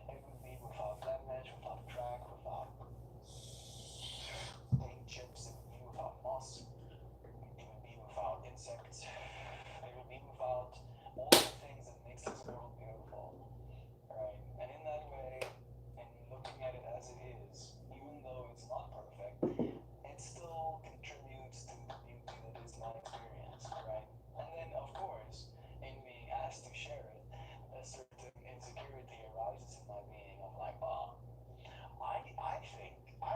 It would be without blemish, without crack, without paint chips. It would be without moss. It would be without insects. It would be without all the things that makes this world beautiful. Right? And in that way, in looking at it as it is, even though it's not perfect, it still contributes to the beauty that is my experience, right? And then, of course, in being asked to share it, a certain insecurity arises in my being of like, oh, I think I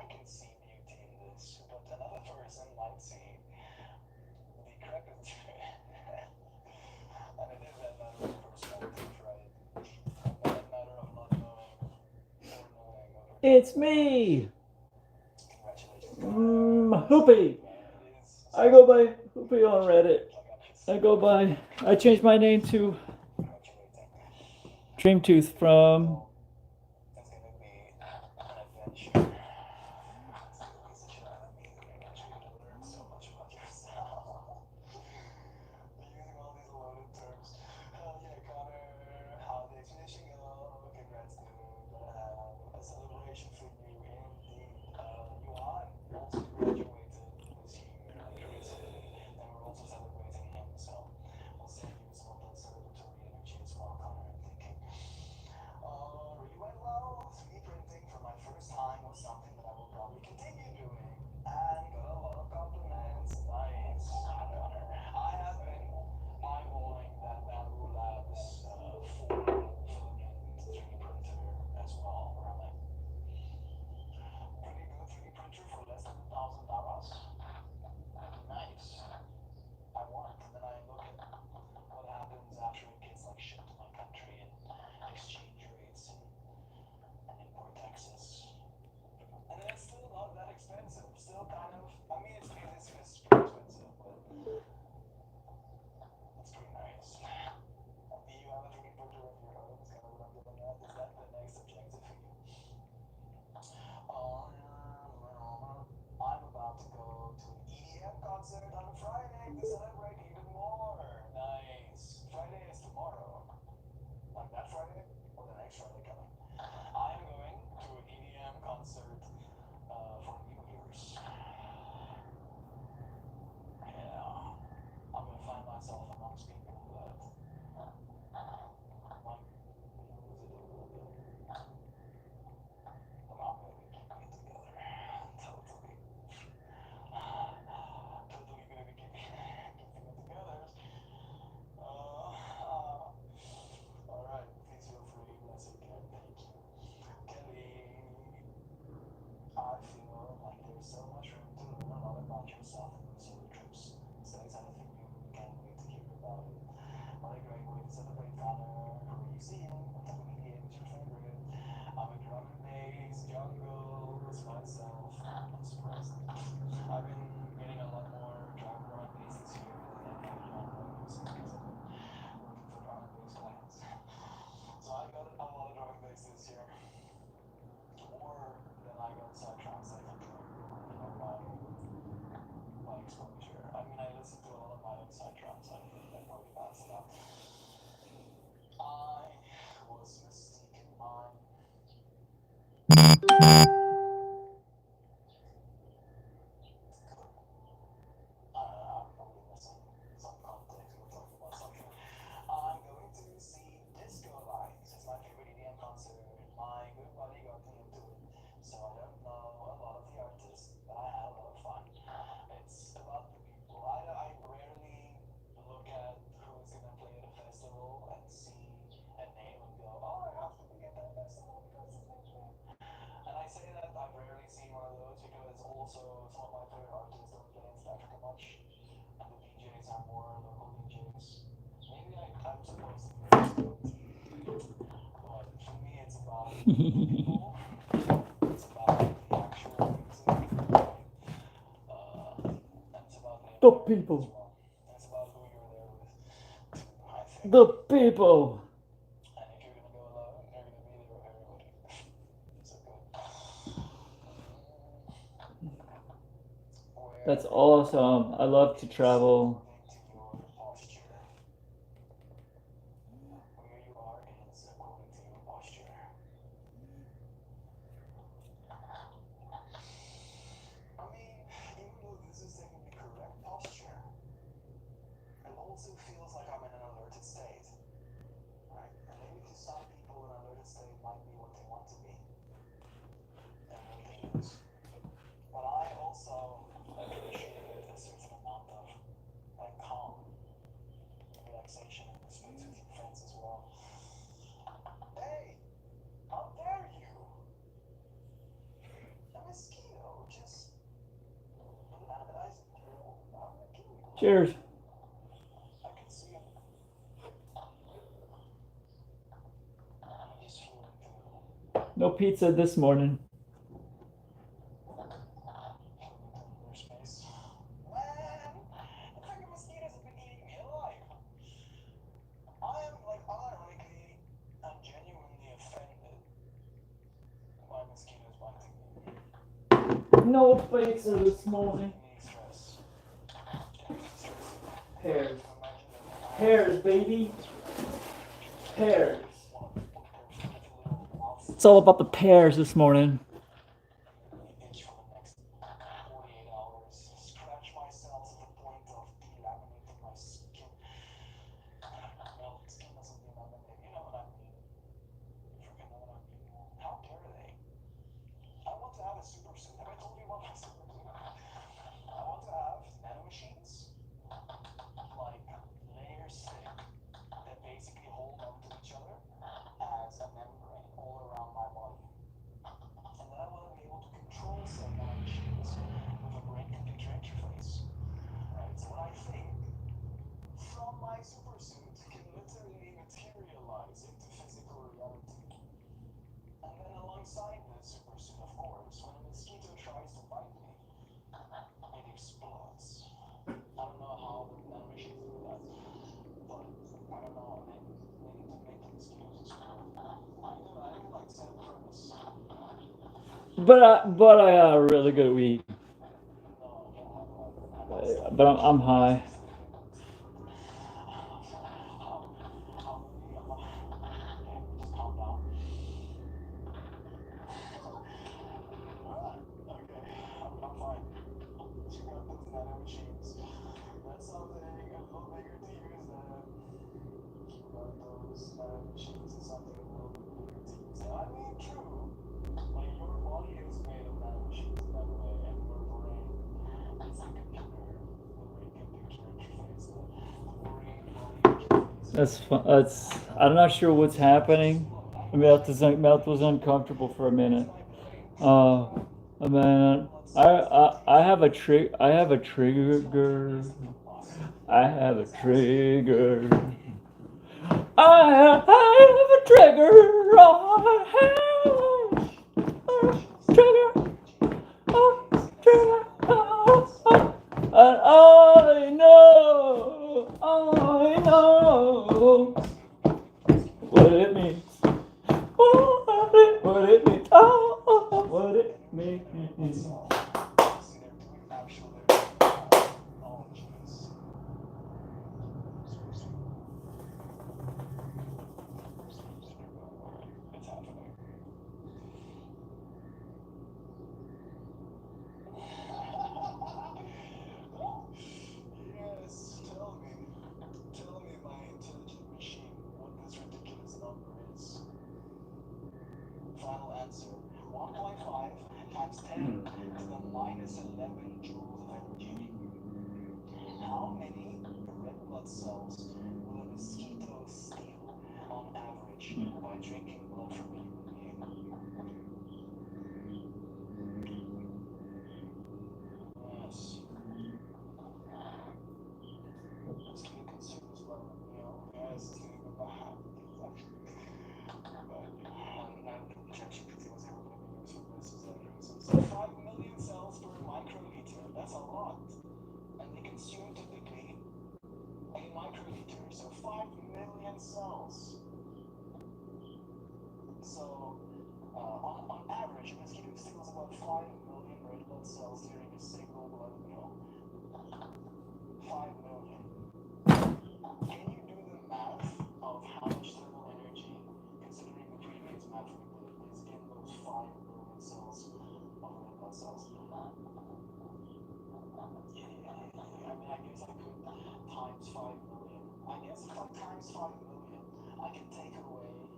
can see beauty in this, but another person might see the crackers. And it is that matter of perspective, right? That matter of not knowing or knowing or It's me! congratulations. Hoopy! I go by Hoopy on Reddit. I changed my name to Dreamtooth from. It's gonna be an adventure. It's gonna be such an amazing adventure. You're gonna learn so much about yourself. Using all these loaded terms. Yeah, Connor, how the expedition go? Congrats, dude. Gonna have a celebration for you indeed. Johan also graduated this year, like recently, and we're also celebrating him. So we'll send you some of that celebratory energy as well, Connor. I'm thinking. Really went well. 3D printing for my first time was something that I will probably continue doing. And got a lot of compliments. Nice. Connor. I have been eyeballing that Bamboo Labs 4 filament 3D printer as well. Where I'm like, pretty good 3D printer for less than $1,000. Nice. I want. And then I look at what happens after it gets like shipped to my country and exchange rates and import taxes. And then it's still not that expensive. Still kind of, I mean, it's pretty expensive, but it's pretty nice. Do you have a 3D printer of your own? Is kind of what I'm getting at. Is that the next objective for you? I'm about to go to an EDM concert on a Friday to celebrate even more. Nice. Friday is tomorrow. Like that Friday or the next Friday coming. I am going to an EDM concert for New Year's. Yeah. I'm gonna find myself amongst people that might lose it a little bit. But I'm gonna be keeping it together. Totally. Totally gonna be keeping it together. Alright, please feel free. Once again, thank you. Kelly, I feel like there's so much room to learn a lot about yourself in those solo trips. So excited for you. Can't wait to hear about it. What a great way to celebrate Connor. Who are you seeing? What type of EDM is your favorite? I'm a drum and bass, jungle, it's myself. I'm surprised. I've been getting a lot more drum and bass this year than any other genre music because I've been looking for drum and bass clients. So I got a lot of drum and bass this year. More than I got sidetracks, I think, my exposure. I mean, I listen to a lot of my own sidetracks. I think that probably balanced it out. I was mistaken by. I'm probably missing some context. We're talking about something. I'm going to see Disco Lights. It's my favorite EDM concert. My good buddy got me into it. So I don't know a lot of the artists, but I had a lot of fun. It's about the people. I rarely look at who's gonna play at a festival and see a name and go, oh, I have to be at that festival because it's next week. And I say that I've rarely seen one of those because also some of my favorite artists don't play in South Africa much, and the DJs are more local DJs. Maybe I'm supposed to be exposed, but for me it's about the people. It's about the actual music, and it's about the The environment as people. well. And it's about who you're there with, too, I think. The people. And if you're gonna go alone, you're gonna be there with everybody. So good. That's awesome. I love to travel. Something to your posture. Cheers. I can see it. I'm just feeling through. No pizza this morning. Inner space. Man, the freaking mosquitoes have been eating me alive. I am like unironically and genuinely offended by mosquitoes biting me. No pizza this morning. Any stress. Pears. Pears, baby. Pears. It's all about the pears this morning. Itch for the next 48 hours. Scratch myself to the point of delaminating my skin. Well, skin doesn't delaminate. You know what I mean. You freaking know what I mean. How dare they? I want to have a super suit. Have I told you about my super suit? I want to have nanomachines, like layers thick, that basically hold on to each other as a membrane all around my body. And then I want to be able to control said nanomachines with a brain-computer interface. Right? So what I think from my super suit can literally materialize into physical reality. And then alongside the super suit, of course, when a mosquito tries to bite me, it explodes. I don't know how the nanomachines do that, but I don't know. They need to make the mosquitoes explode. I need like set a premise. But I got a really good weed. No, I can't have that. But I'm high. Just calm down. Okay, I'm fine. Check out those nanomachines. That's something a little bigger to use them. Check out those nanomachines is something a little bit bigger to use them. I mean, true. Like, your body is made of nanomachines in that way, and your brain is a computer. The brain-computer interface, the brain-body interface. That's fun. I'm not sure what's happening. Mouth was uncomfortable for a minute. Man, I have a trigger. I have a trigger. I have a trigger. I have a trigger. I have a trigger. And I know what it means. What it means. Oh, what it means. It's happening. Yes, tell me, my intelligent machine, what this ridiculous number is. Final answer, 1.5 times 10 to the minus 11 joules of energy. How many red blood cells will a mosquito steal on average by drinking blood from a human being? Yes. Mosquito consumers blood, yes, it's gonna go bad. But I'm checking to see what's happening for this. So 5 million cells per microliter, that's a lot. And they consume typically a microliter, so 5 million cells. So on average, a mosquito steals about 5 million red blood cells during a single blood meal. 5 million. Can you do the math of how much thermal energy, considering the previous math we did, is in those 5 million cells of red blood cells? I mean, I guess I could times 5 million. I guess if I times 5 million, I can take away like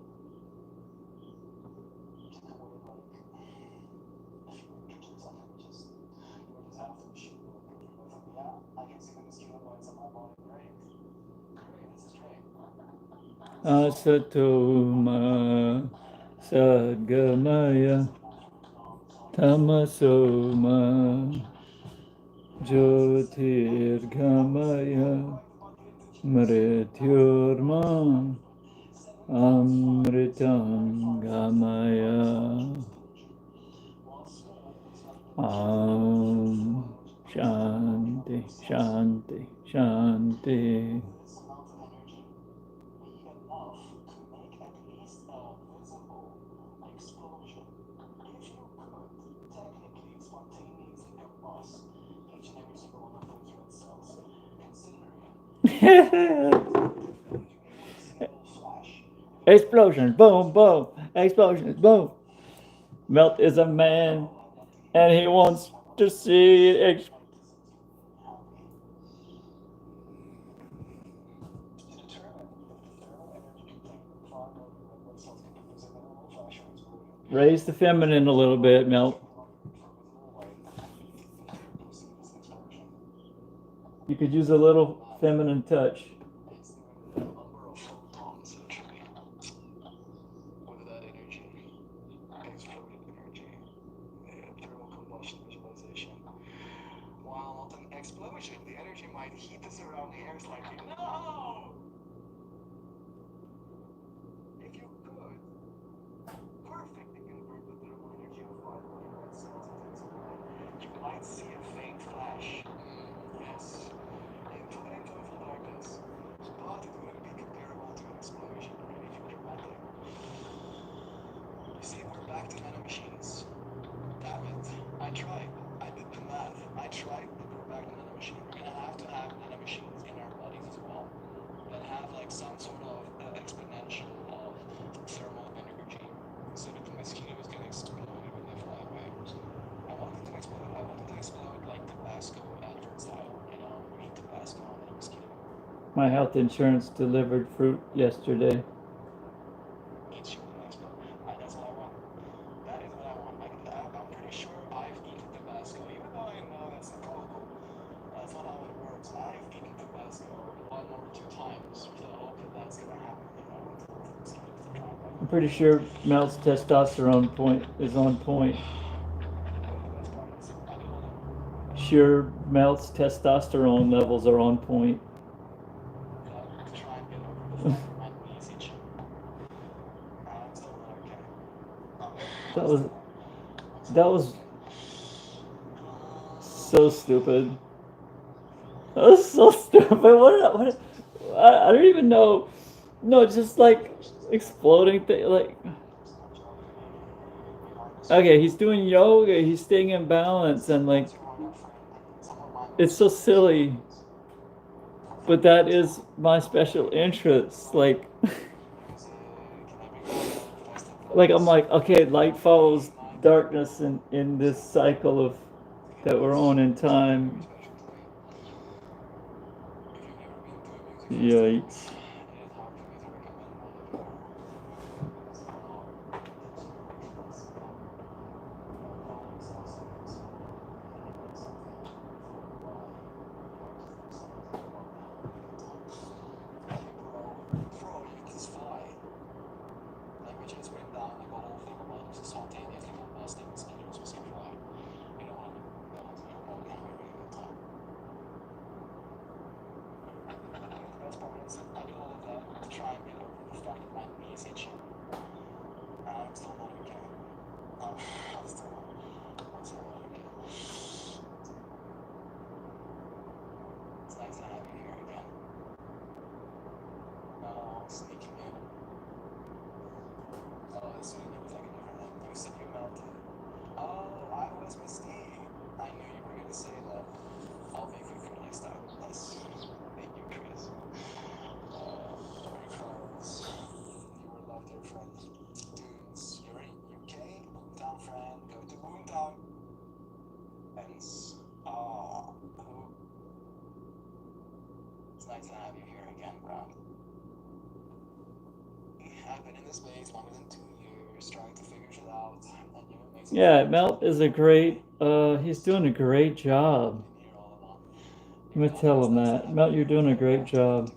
a few integers. I can just have the machine do it quickly. But yeah, I can see the mosquito bites on my body. Great, this is great. Asatoma Sagamaya Tamasoma Jyotirgamaya Mrityurma Amritam Gamaya. Shanti, Shanti, Shanti. Explosions, boom, boom, explosions, boom. Melt is a man, and he wants to see raise the feminine a little bit, Melt. You could use a little feminine touch. Explosion, the energy might heat us around here slightly. No! If you could perfectly convert the thermal energy of 5 million red cells into explode, you might see a faint flash. Yes, into darkness. But it wouldn't be comparable to an explosion or anything dramatic. You see, we're back to nanomachines. Damn it, I tried. I did the math. I tried, but we're back to nanomachine. We're gonna have to have nanomachines in our bodies as well that have like some sort of exponential of thermal energy so that the mosquitoes can explode when they fly away. I wanted to explode like Tabasco advert style, you know, we eat Tabasco on the mosquito. My health insurance delivered fruit yesterday. Eats you and explode. That's what I want. That is what I want. I'm pretty sure I've eaten Tabasco, even though I know that's improbable. That's not how it works. I've eaten Tabasco 1 or 2 times, so I hope that's gonna happen, you know. I'm pretty sure Mel's testosterone point is on point. Sure, Mel's testosterone levels are on point. That was so stupid. That was so stupid. I don't even know. No, just like exploding thing. Like, okay, he's doing yoga. He's staying in balance, and like, it's so silly. But that is my special interest. Like, like I'm like, okay, light follows darkness in this cycle of that we're on in time. Yikes. Yeah, Mel is a great. He's doing a great job. I'm gonna tell him that. Mel, you're doing a great job.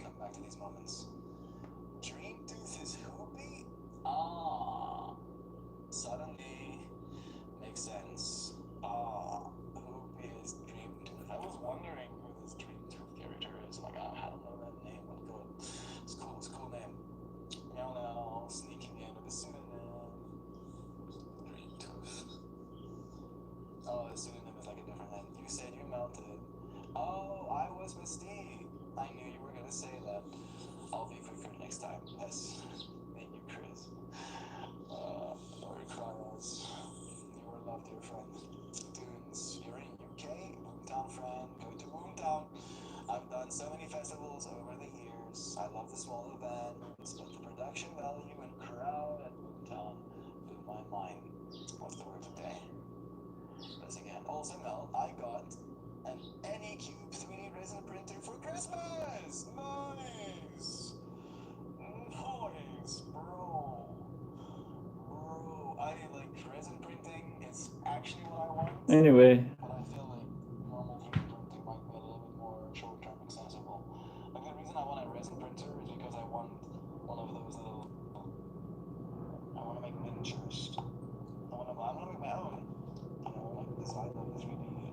the pseudonym is like a different name. You said you melted. Oh, I was Mystique. I knew you were gonna say that. I'll be quicker next time. Yes. Thank you, Chris. Lord Carlos. You are loved, dear friend. Tunes, you're in UK? Boomtown friend. Go to Boomtown. I've done so many festivals over the years. I love the small events, but the production value and crowd at Boomtown blew my mind. What's the word today? This again. Also, Mel, I got an Anycube 3D resin printer for Christmas! Nice! Nice, bro. Bro, I like resin printing. It's actually what I want. Anyway. But I feel like normal 3D printing might be a little bit more short-term accessible. Like the reason I want a resin printer is because I want one of those little. I want to make miniatures. I'm gonna make my own. You know, like design them 3D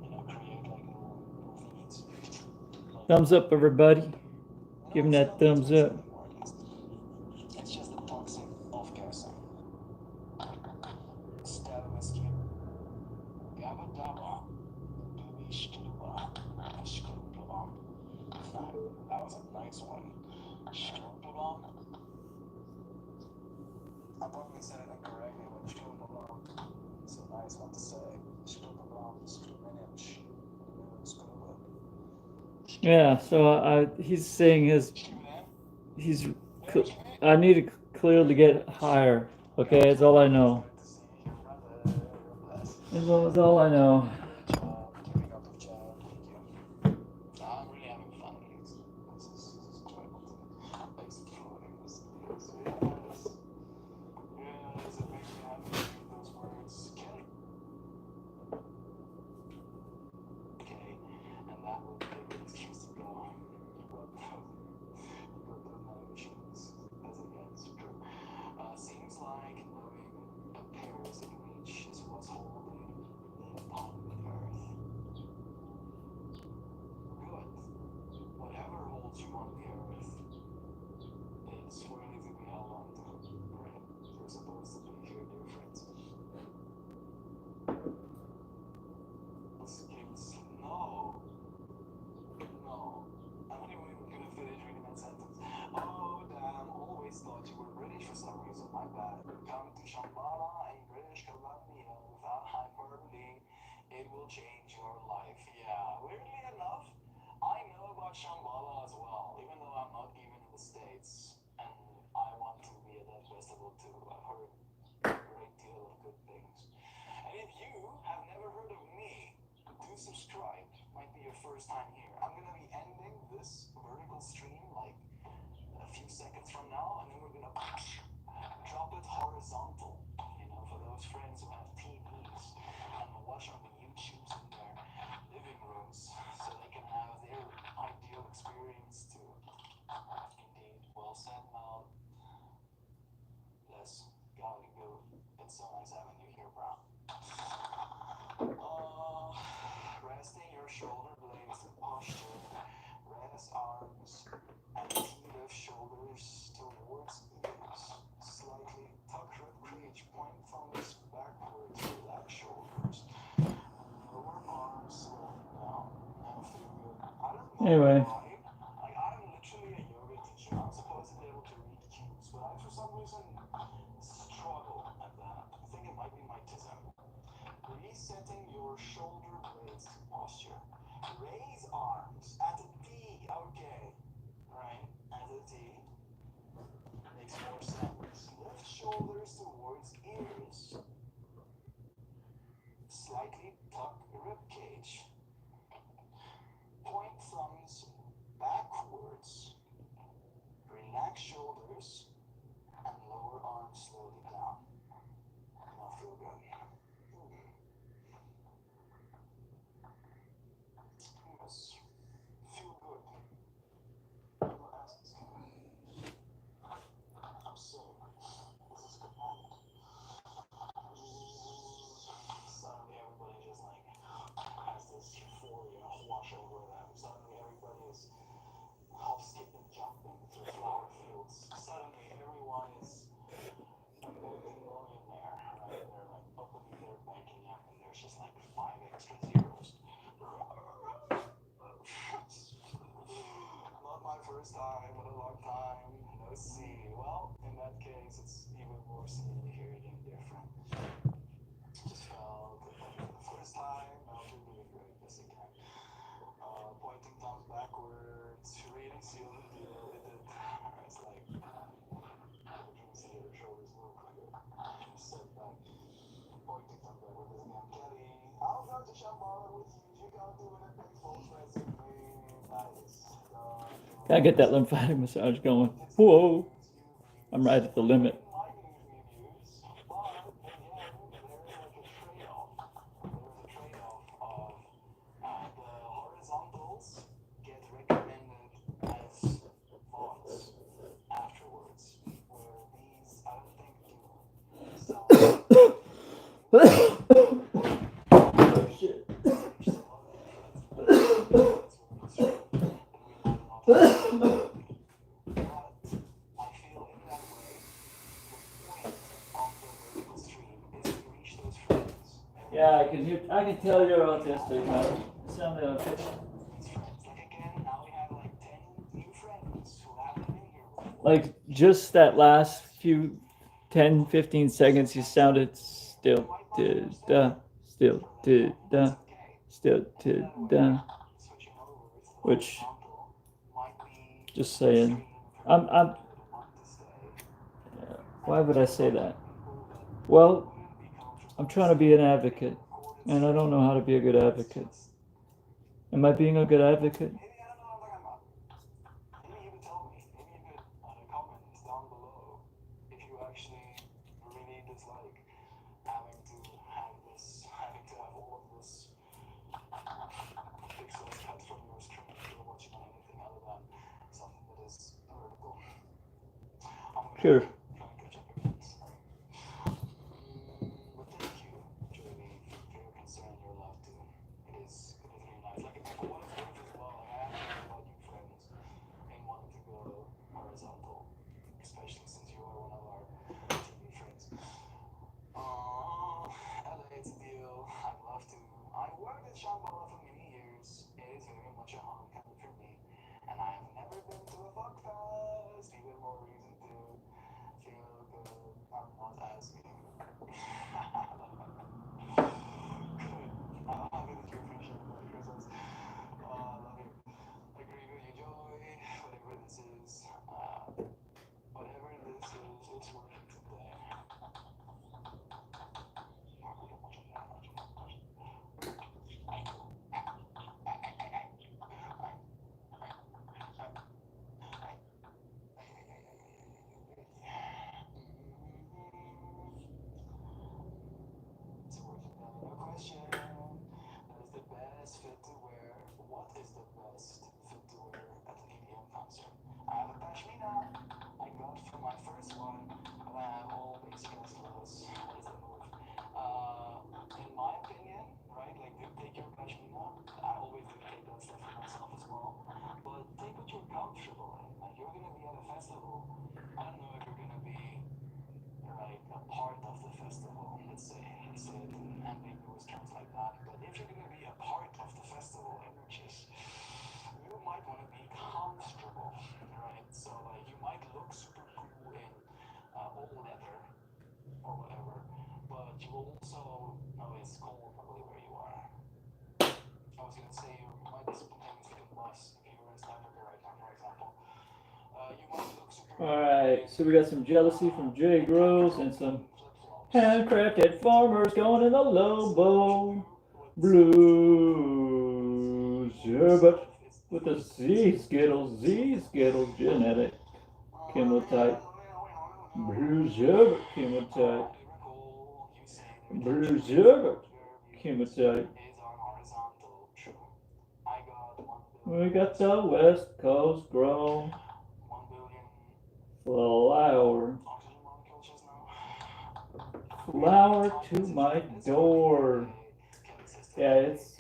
and create like little feeds. Like, Thumbs up, everybody. Give him that thumbs up. It's just the toxic off-gassing. Stab whiskey. Gabba dabba. Baby shkluba. Shkluba. That was a nice one. Shkluba. I probably said it incorrectly, but shkluba. It's a nice one to say. Shkluba. Shkluba. Yeah, so he's saying I need to clearly get higher. Okay, that's all I know. That's all I know. I'm really having fun. This is incredible to exploding this. Yes, it makes me happy to read those words. Kelly. Okay, and that will be a good excuse to go. You got those machines. As again, it's true. Seems like knowing a pair's in reach is what's holding me upon the earth. Good. Whatever holds you on the earth is worthy to be held on to. Right? You're supposed to be here, dear friends. Kids, no. No. I'm not even gonna finish reading that sentence. Oh, damn. Always thought you were British for some reason. My bad. Come to Shambhala in British Columbia without hyperbole. It will change your life. Yeah. Weirdly enough, I know about Shambhala as well, even though I'm not even in the States. And I want to be at that festival too. I've heard a great deal of good things. And if you have never heard of me, do subscribe. Might be your first time here. I'm gonna be ending this vertical stream like a few seconds from now, and then we're gonna drop it horizontal. You know, for those friends who have TVs and watch on the YouTubes in their living rooms, so they can have their ideal experience too. Indeed, well said, Mel. Yes, gotta go. It's so nice having you here, bro. Resting your shoulder blades in posture. Rest arms and feet of shoulders towards ears. Slightly tuck rib cage, point thumbs backwards, relax shoulders. Lower arms slowly down. And feel good. I don't know Anyway. why. Like, I'm literally a yoga teacher. I'm supposed to be able to read cues, but I, for some reason, struggle at that. I think it might be my tism. Resetting your shoulder blades to posture. Raise arms at a T. Okay. Right? At a T. Makes more sense. Lift shoulders towards ears. Slightly tuck rib cage. Point thumbs backwards. Relax shoulders. And lower arms slowly down. Now feel good. Yes. Feel good. Relax. I'm saying this is good. first time in a long time. No see. Well, in that case, it's even more seeing here than different. Just felt for the first time, I'll be doing great this again. Pointing thumbs backwards, really seal the deal with it. It's like, you can see your shoulders move like a step back. Pointing thumbs backwards again. Kelly, I'll go to Shambhala with you. You go do it and big folks resume. Nice. Gotta get that lymphatic massage going. Whoa. I'm right at the limit. Yeah, I can tell you're autistic, man. You sound autistic. Like, just that last few 10, 15 seconds, you sounded still to da, still to da, still to da. Which, just saying, why would I say that? Well, I'm trying to be an advocate, and I don't know how to be a good advocate. Am I being a good advocate? Sure. Alright, so we got some jealousy from Jay Gross and some handcrafted farmers going in the Lobo Blues. Yeah, but with the Z Skittles genetic chemotype. Blues, yeah, but chemotype. Blues, yeah, but chemotype. We got the West Coast grown flower. Flower to my door. Yeah, it's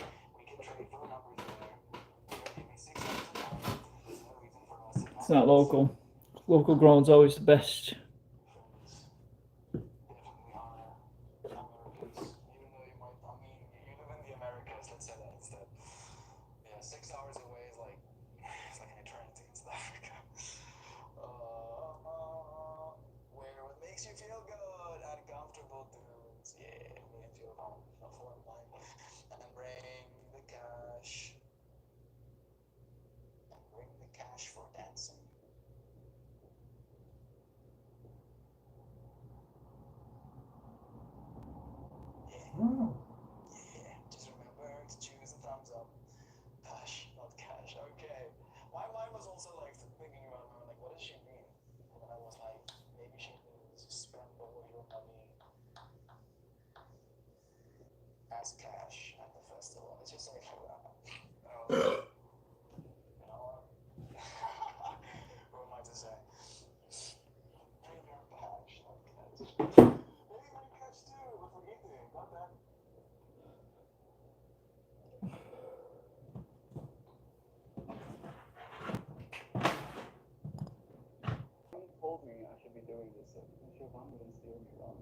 not local. Local grown's always the best. Yeah, just remember to choose a thumbs up. Cash, not cash. Okay. My mind was also like thinking about like, what does she mean? And then I was like, maybe she means spend all your money as cash at the festival. Let's just say for that. You know what? What am I to say? Bring your cash, not cash. Maybe bring cash too, but for eating, not that. Someone told me I should be doing this, so Chopin didn't steer me wrong.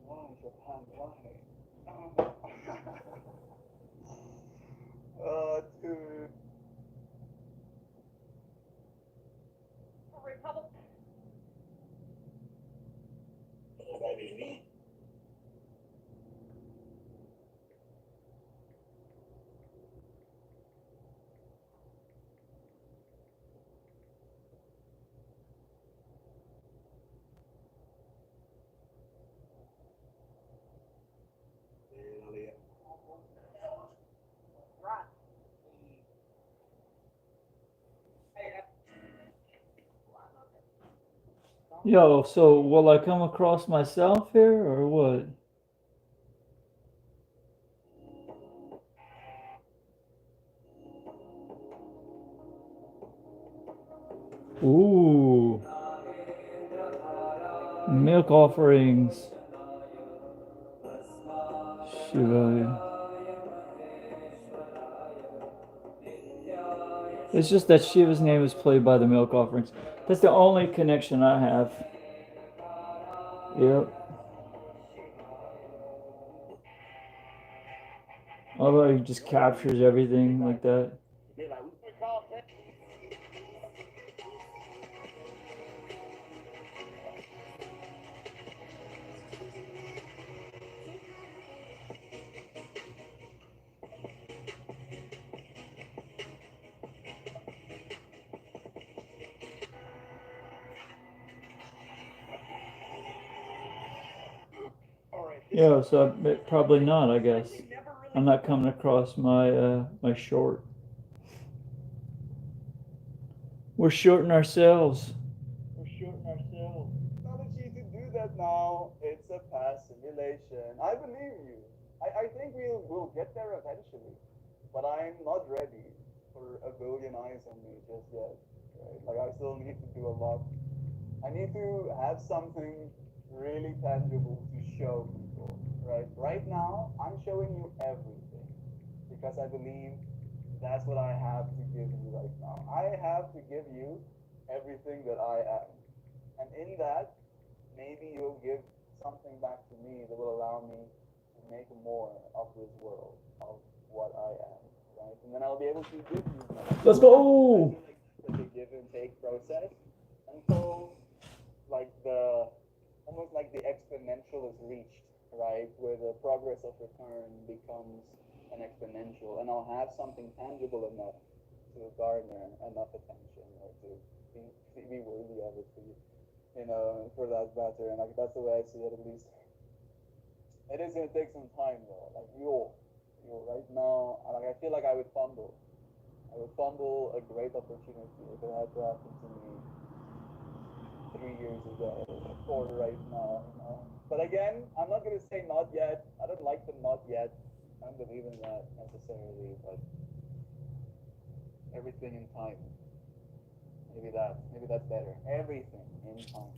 Why, Chopin, why? Dude. Yo, so will I come across myself here or what? Ooh, milk offerings. Shivaya. It's just that Shiva's name is played by the milk offerings. That's the only connection I have. Yep. Although he just captures everything like that. Yeah, so probably not, I guess. I'm not coming across my short. We're shorting ourselves. Technology to do that now, it's a past simulation. I believe you. I think we'll get there eventually. But I'm not ready for a billion eyes on me just yet. Right? Like I still need to do a lot. I need to have something really tangible to show people. Right now, I'm showing you everything because I believe that's what I have to give you right now. I have to give you everything that I am. And in that, maybe you'll give something back to me that will allow me to make more of this world, of what I am, right? And then I'll be able to give you more. Let's go! Like the give and take process until like almost like the exponential is reached, right? Where the progress of return becomes an exponential, and I'll have something tangible enough to garner enough attention or to be worthy of it for you, for that matter. And like that's the way I see it, at least. It is gonna take some time though. Like you right now, like I feel like I would fumble. I would fumble a great opportunity if it had to happen to me 3 years ago or right now. But again, I'm not gonna say not yet. I don't like the not yet. I don't believe in that necessarily, but everything in time. Maybe that's better. Everything in time.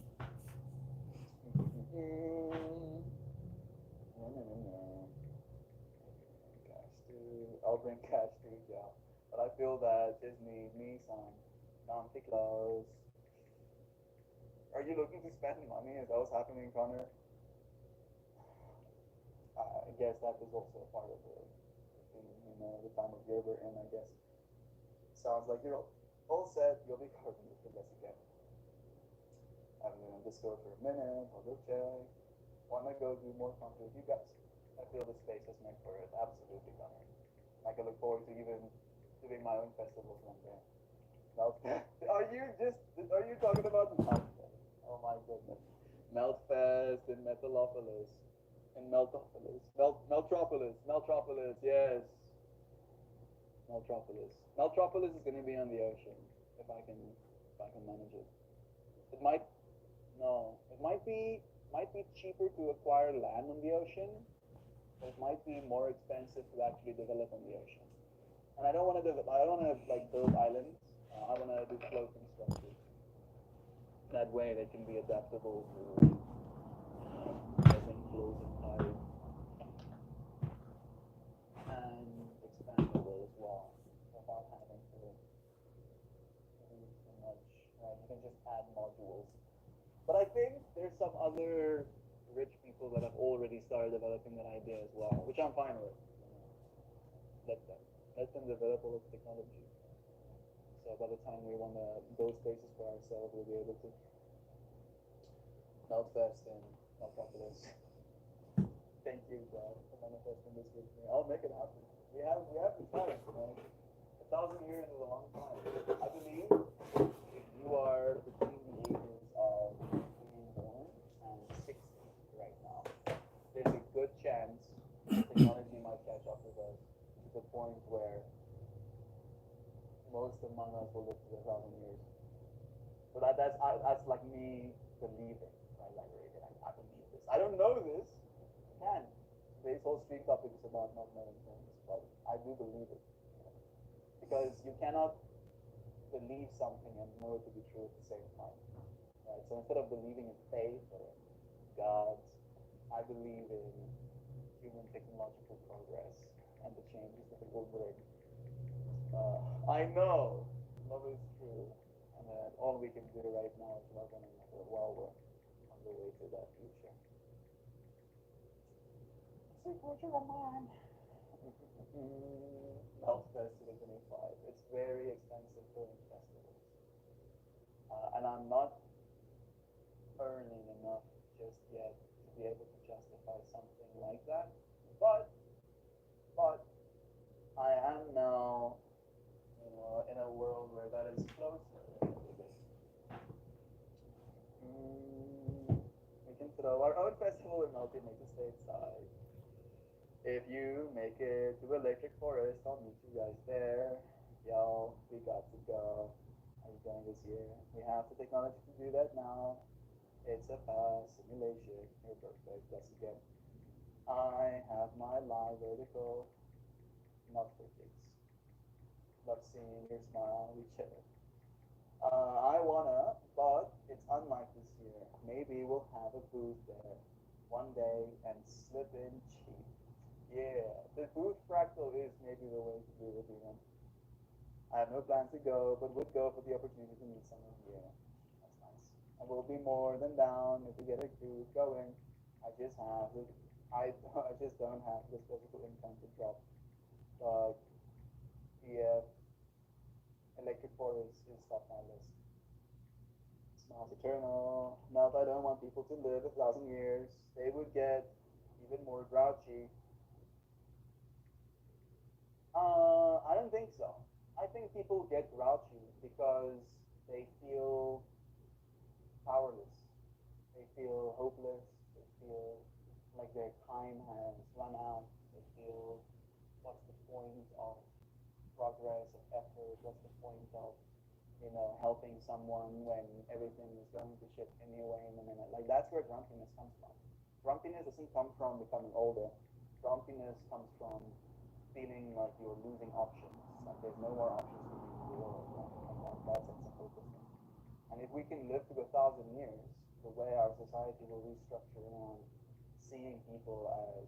Cash too. I'll bring cash too, yeah. But I feel that Disney needs some non-clothes. Are you looking to spend money? Is that what's happening, Connor? I guess that is also a part of the time of year we're in, I guess. Sounds like you're all set. You'll be covered with this again. I'm gonna just go for a minute. I'll go check. Wanna go do more content with you guys? I feel the space is meant for it. Absolutely, Connor. I can look forward to even doing my own festivals one day. Are you talking about the mountain? Oh my goodness. Meltfest in Metalopolis. In Meltopolis. Meltropolis, yes. Meltropolis. Meltropolis is gonna be on the ocean, if I can manage it. It might no. It might be cheaper to acquire land on the ocean, but it might be more expensive to actually develop on the ocean. And I don't want to like build islands. I want to do floating structures. That way they can be adaptable to rising flows of tide and expandable as well without having to do too much. Right? You can just add modules. But I think there's some other rich people that have already started developing that idea as well, which I'm fine with. Let them. Let them develop all of the technology. So by the time we want to build spaces for ourselves, we'll be able to Meltfest and Meltropolis. Thank you, God, for manifesting this with me. I'll make it happen. We have the time, you know. 1,000 years is a long time. I believe if you are between the ages of being born and 60 right now, there's a good chance technology might catch up with us to the point where most among us will live to 1,000 years. So that's like me believing, right? Like I believe this. I don't know this. I can't. This whole stream topic is about not knowing things, but I do believe it. Because you cannot believe something and know it to be true at the same time. Right? So instead of believing in faith or gods, I believe in human technological progress and the changes that it will bring. I know love is true, and that all we can do right now is love one another while we're on the way to that future. Sweet Portugal man. Meltfest 2025. It's very expensive film festivals, and I'm not earning enough just yet to be able to justify something like that. But I am now, in a world where that is closer. We can throw our own festival in Ultimate Stateside. If you make it to Electric Forest, I'll meet you guys there. Yo, we got to go. Are you going this year? We have the technology to do that now. It's a fast simulation. You're perfect. Let's again. I have my live vertical. Not for kids. Love seeing your smile. We chill. I wanna, but it's unlike this year. Maybe we'll have a booth there one day and slip in cheap. Yeah, the booth fractal is maybe the way to do it, even. I have no plans to go, but would go for the opportunity to meet someone here. That's nice. And we'll be more than down if we get a booth going. I just don't have the physical income to drop. But yeah, Electric Forest is top my list. Smiles eternal. Now I don't want people to live 1,000 years. They would get even more grouchy. I don't think so. I think people get grouchy because they feel powerless. They feel hopeless. They feel like their time has run out. They feel, what's the point of progress, of effort? What's the point of, helping someone when everything is going to shit anyway in a minute? Like, that's where grumpiness comes from. Grumpiness doesn't come from becoming older. Grumpiness comes from feeling like you're losing options, like there's no more options for you in the world. Right? That's a simple business. And if we can live to 1,000 years, the way our society will restructure around seeing people as,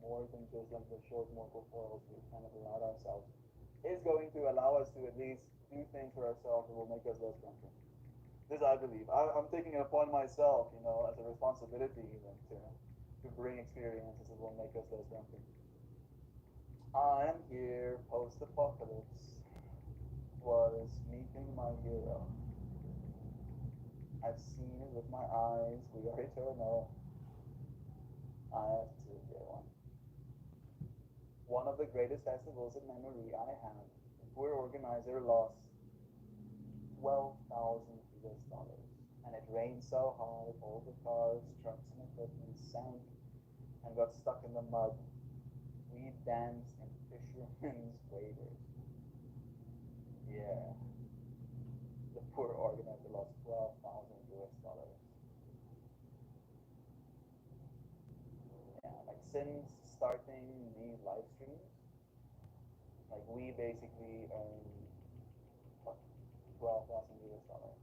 more than just like the short mortal coils we've kind of allowed ourselves, is going to allow us to at least do things for ourselves that will make us less grumpy. This I believe. I'm taking it upon myself, as a responsibility even to bring experiences that will make us less grumpy. I am here post-apocalypse. Was meeting my hero. I've seen it with my eyes. We are eternal. I have to get one. One of the greatest festivals in memory I have. Poor organizer lost $12,000 US, and it rained so hard, all the cars, trucks, and equipment sank and got stuck in the mud. We danced in fishermen's waders. Yeah. The poor organizer lost 12,000 US dollars. Yeah, like since starting these live streams, like we basically earned what, 12,000 US dollars,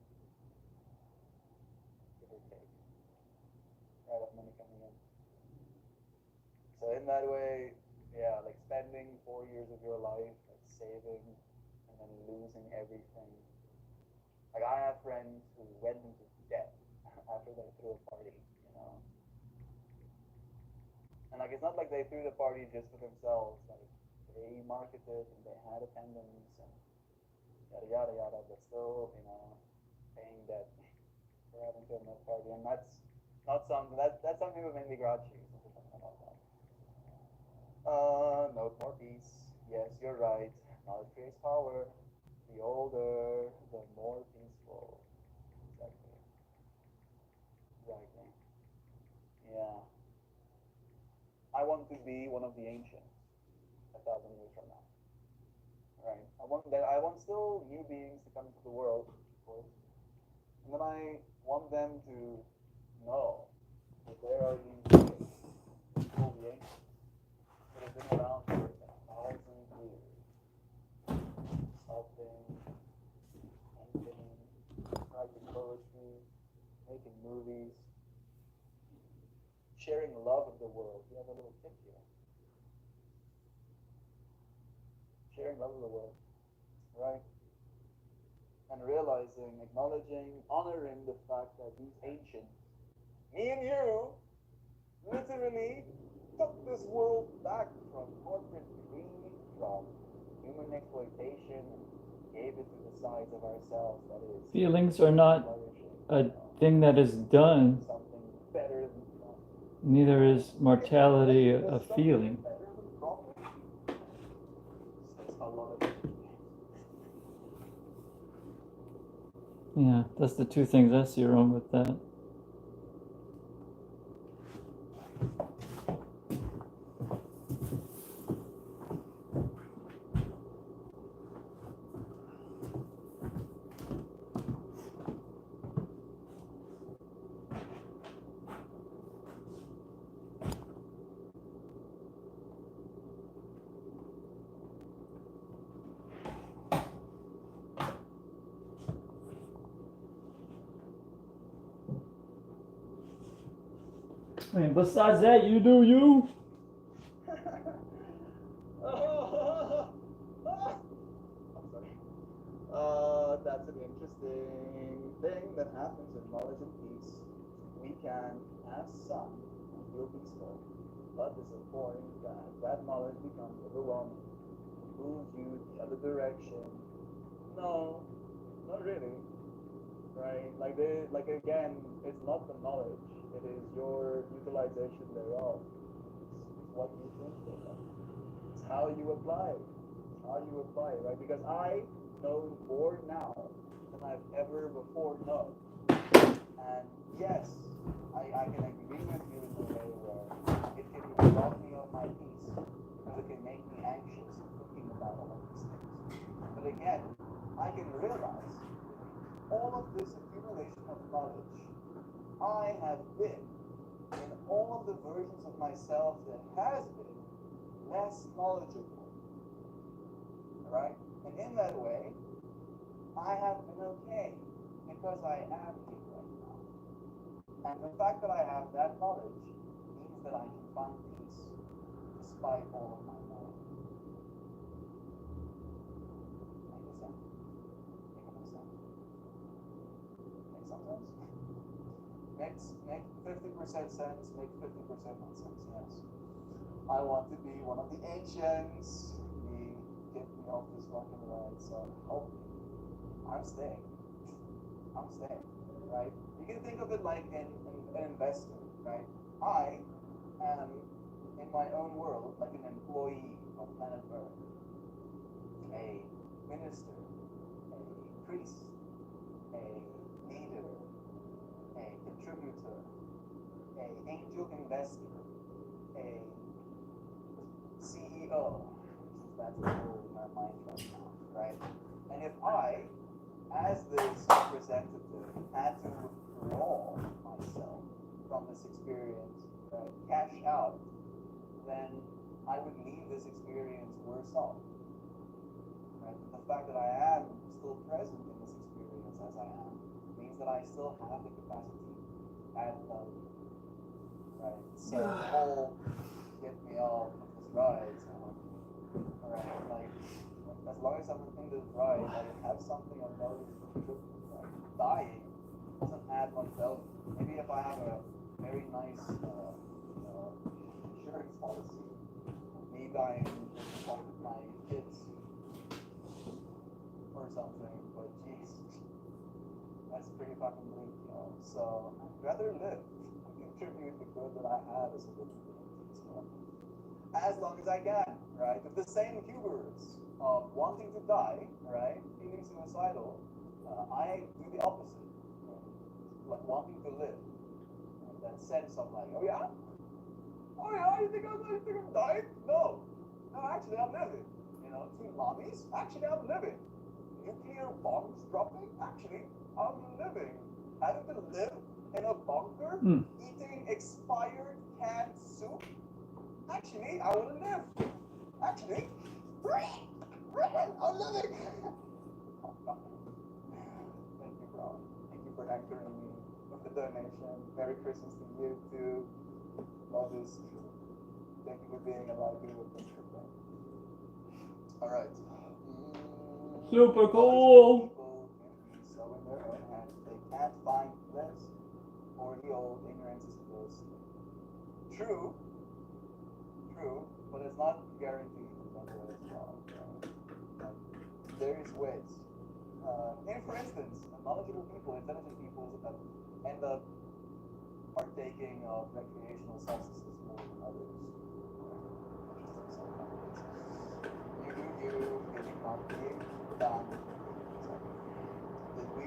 give or take. Right, of money coming in. So in that way, yeah, like spending 4 years of your life, like saving and then losing everything. Like I have friends who went into debt after they threw a party, you know. And like it's not like they threw the party just for themselves. Like they marketed and they had attendance and yada yada yada, but still, you know, paying debt for having thrown that party. And that's not something that's something that made me grouchy. No more peace. Yes, you're right. Knowledge creates power. The older, the more peaceful. Exactly. Exactly. Yeah. I want to be one of the ancients 1,000 years from now. Right. I want still new beings to come into the world, of course. And then I want them to know that there are these beings called the ancients that have been around for 1,000 years. Sculpting, painting, writing poetry, making movies, sharing love of the world. We have a little tip here. Sharing love of the world, right? And realizing, acknowledging, honoring the fact that these ancients, me and you, literally took this world back from corporate greed, from human exploitation, and gave it to the size of ourselves. That is, feelings are not a thing that is done. Something better than profit. Neither is mortality a feeling. Better than profit? That's a lot of. Yeah, that's the two things I see wrong with that. I mean, besides that, you do you. I'm sorry. That's an interesting thing that happens in knowledge and peace. We can have some and feel peaceful, but there's a point that knowledge becomes overwhelming, pulls you the other direction. No, not really. Right? Like again, it's not the knowledge; it is your utilization thereof. It's what you think of. It's how you apply. It's how you apply, right? Because I know more now than I've ever before known. And yes, I can agree with you in a way where it can rob me of my peace because it can make me anxious thinking about all of these things. But again, I can realize all of this accumulation of knowledge, I have been in all of the versions of myself that has been less knowledgeable. Right? And in that way, I have been okay because I am here right now. And the fact that I have that knowledge means that I can find peace despite all of my knowledge. Make sense? Make sense? Make some sense? Make 50% sense, make 50% nonsense, yes. I want to be one of the ancients. Get me off this fucking ride, so help me. I'm staying, right? You can think of it like an investor, right? I am in my own world like an employee of planet Earth, a minister, a priest, a leader, a contributor, a angel investor, a CEO, since that's the word in my mind right now, right? And if I, as this representative, had to withdraw myself from this experience, right, cash out, then I would leave this experience worse off. Right? But the fact that I am still present in this experience as I am means that I still have the capacity to add value. Right? So the whole get me off of this ride, alright, like as long as I'm in this ride, I have something of value to contribute. Right? Dying doesn't add much value. Maybe if I have a very nice insurance policy, me dying with my kids or something, but jeez, that's pretty fucking bleak, you know. So I'd rather live and contribute the good that I have as a living being to this world. As long as I can, right? With the same hubris of wanting to die, right? Feeling suicidal, I do the opposite. Like wanting to live. That sense of like, oh yeah? Oh yeah, you think I'm dying? No. No, actually I'm living. You know, tsunamis? Actually I'm living. Nuclear bombs dropping? Actually, I'm living. Having to live in a bunker, eating expired canned soup? Actually, I want to live. Actually, I'm living. Thank you, bro. Thank you for anchoring me with the donation. Merry Christmas to you too. Love is true. Thank you for being alive here with us today. All right. Super cool. People can be so in their own hands. They can't find this, or the old ignorance is bliss. True, but it's not guaranteed remember as well. There is ways. For instance, knowledgeable people, intelligent people end up partaking of recreational substances more than others. You do you, feeling not being done. Did we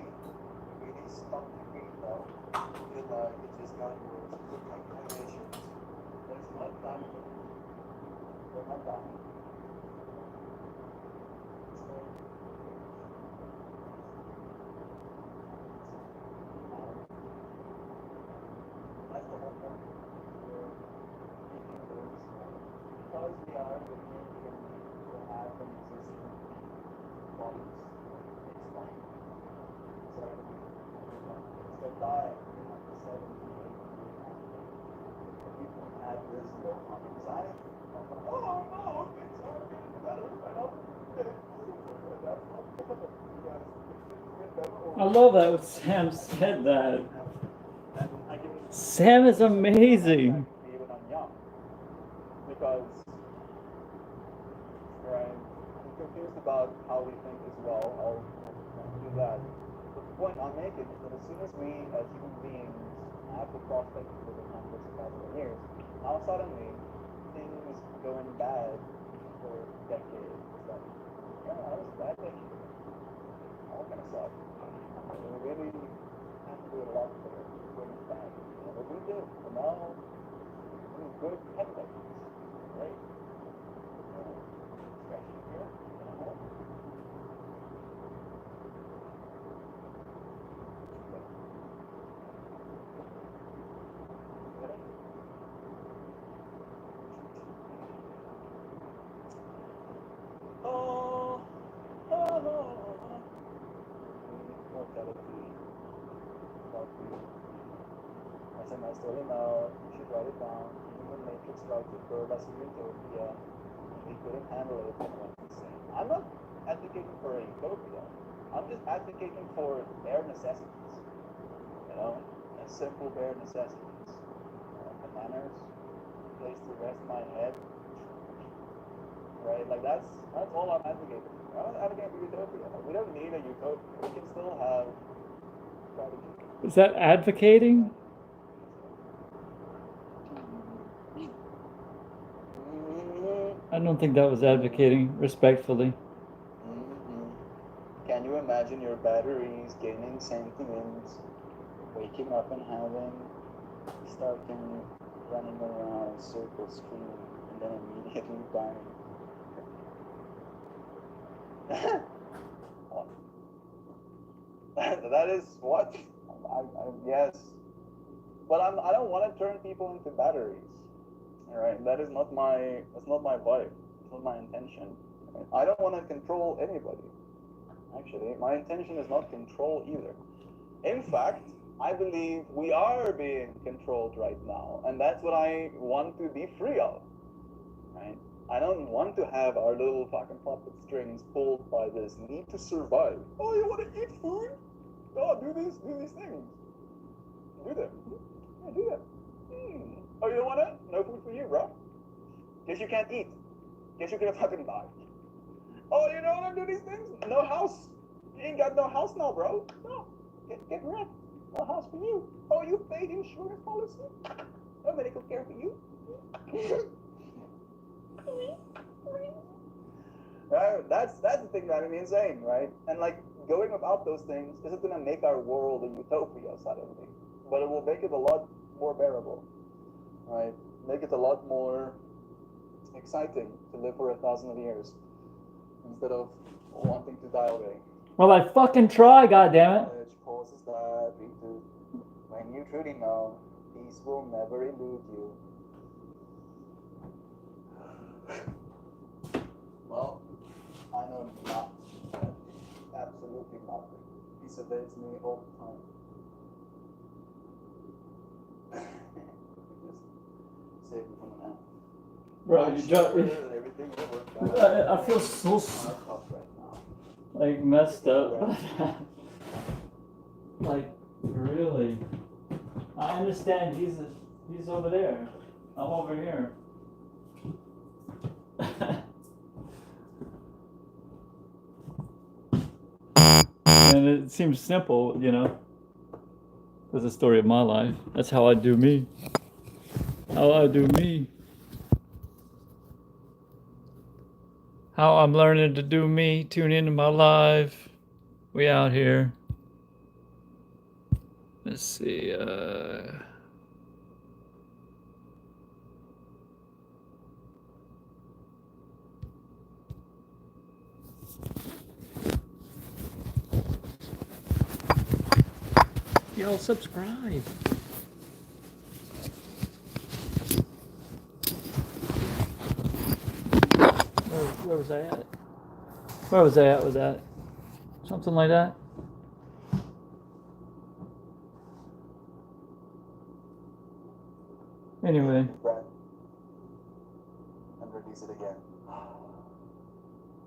really stop the beat though? Feel like it just got worse with recreations. There's not done. We're not done. That's the whole point. Because we are looking to have an existing bodies, it's fine. So die after 70, 80 people have this low anxiety. Oh no, things are getting better. I don't think that's not difficult because I love that Sam said that. Sam is amazing. even I'm young. Because right, I'm confused about how we think as well. I'll do that. But the point I'm making is that as soon as we as human beings have the prospect of living hundreds of thousands of years, now suddenly things going bad for decades. It's like, yeah, that was a bad decade. All kind of suck. We really have to do a lot for when it's bad. But we do. And now, good 10 decades. Right? Especially here. Mortality. SMS told him out, you should write it down. Even the Matrix tried to build us a utopia, and we couldn't handle it and went insane. I'm not advocating for a utopia. I'm just advocating for bare necessities. You know, and simple bare necessities. The manners, place to rest my head. Right? Like that's all I'm advocating. I'm not advocating for utopia. We don't need a utopia. We can still have strategy. Is that advocating? I don't think that was advocating, respectfully. Can you imagine your batteries gaining sentiments waking up and having starting running around circle screaming and then immediately dying. What? That is what? Yes. But I don't want to turn people into batteries. All right, that's not my vibe. It's not my intention. Right? I don't want to control anybody. Actually, my intention is not control either. In fact, I believe we are being controlled right now, and that's what I want to be free of. Right? I don't want to have our little fucking puppet strings pulled by this need to survive. Oh, you want to eat food? Oh, do these things. Do them. Yeah, do them. Oh, you don't want it? No food for you, bro. Guess you can't eat. Guess you're gonna fucking die. Oh, you don't want to do these things? No house. You ain't got no house now, bro. No. Get wrecked. No house for you. Oh, you paid insurance policy? No medical care for you? That's the thing driving me insane, right? And like going about those things isn't gonna make our world a utopia suddenly, but it will make it a lot more bearable, right? Make it a lot more exciting to live for 1,000 years instead of wanting to die already. Well, I fucking try, goddammit. Knowledge causes that into when you truly know, peace will never elude you. Well, I know not. Absolutely nothing. Peace evades me all the time. Just save me from an end. Bro, you dropped me. Everything will work out. I feel so Tough right now. like messed up. Like, really? I understand he's over there. I'm over here. And it seems simple, you know. That's the story of my life. That's how I do me. How I do me. How I'm learning to do me. Tune into my live. We out here. Let's see. Yo, subscribe. Where was I at? Where was I at with that? Something like that? Anyway. Deep breath. And release it again.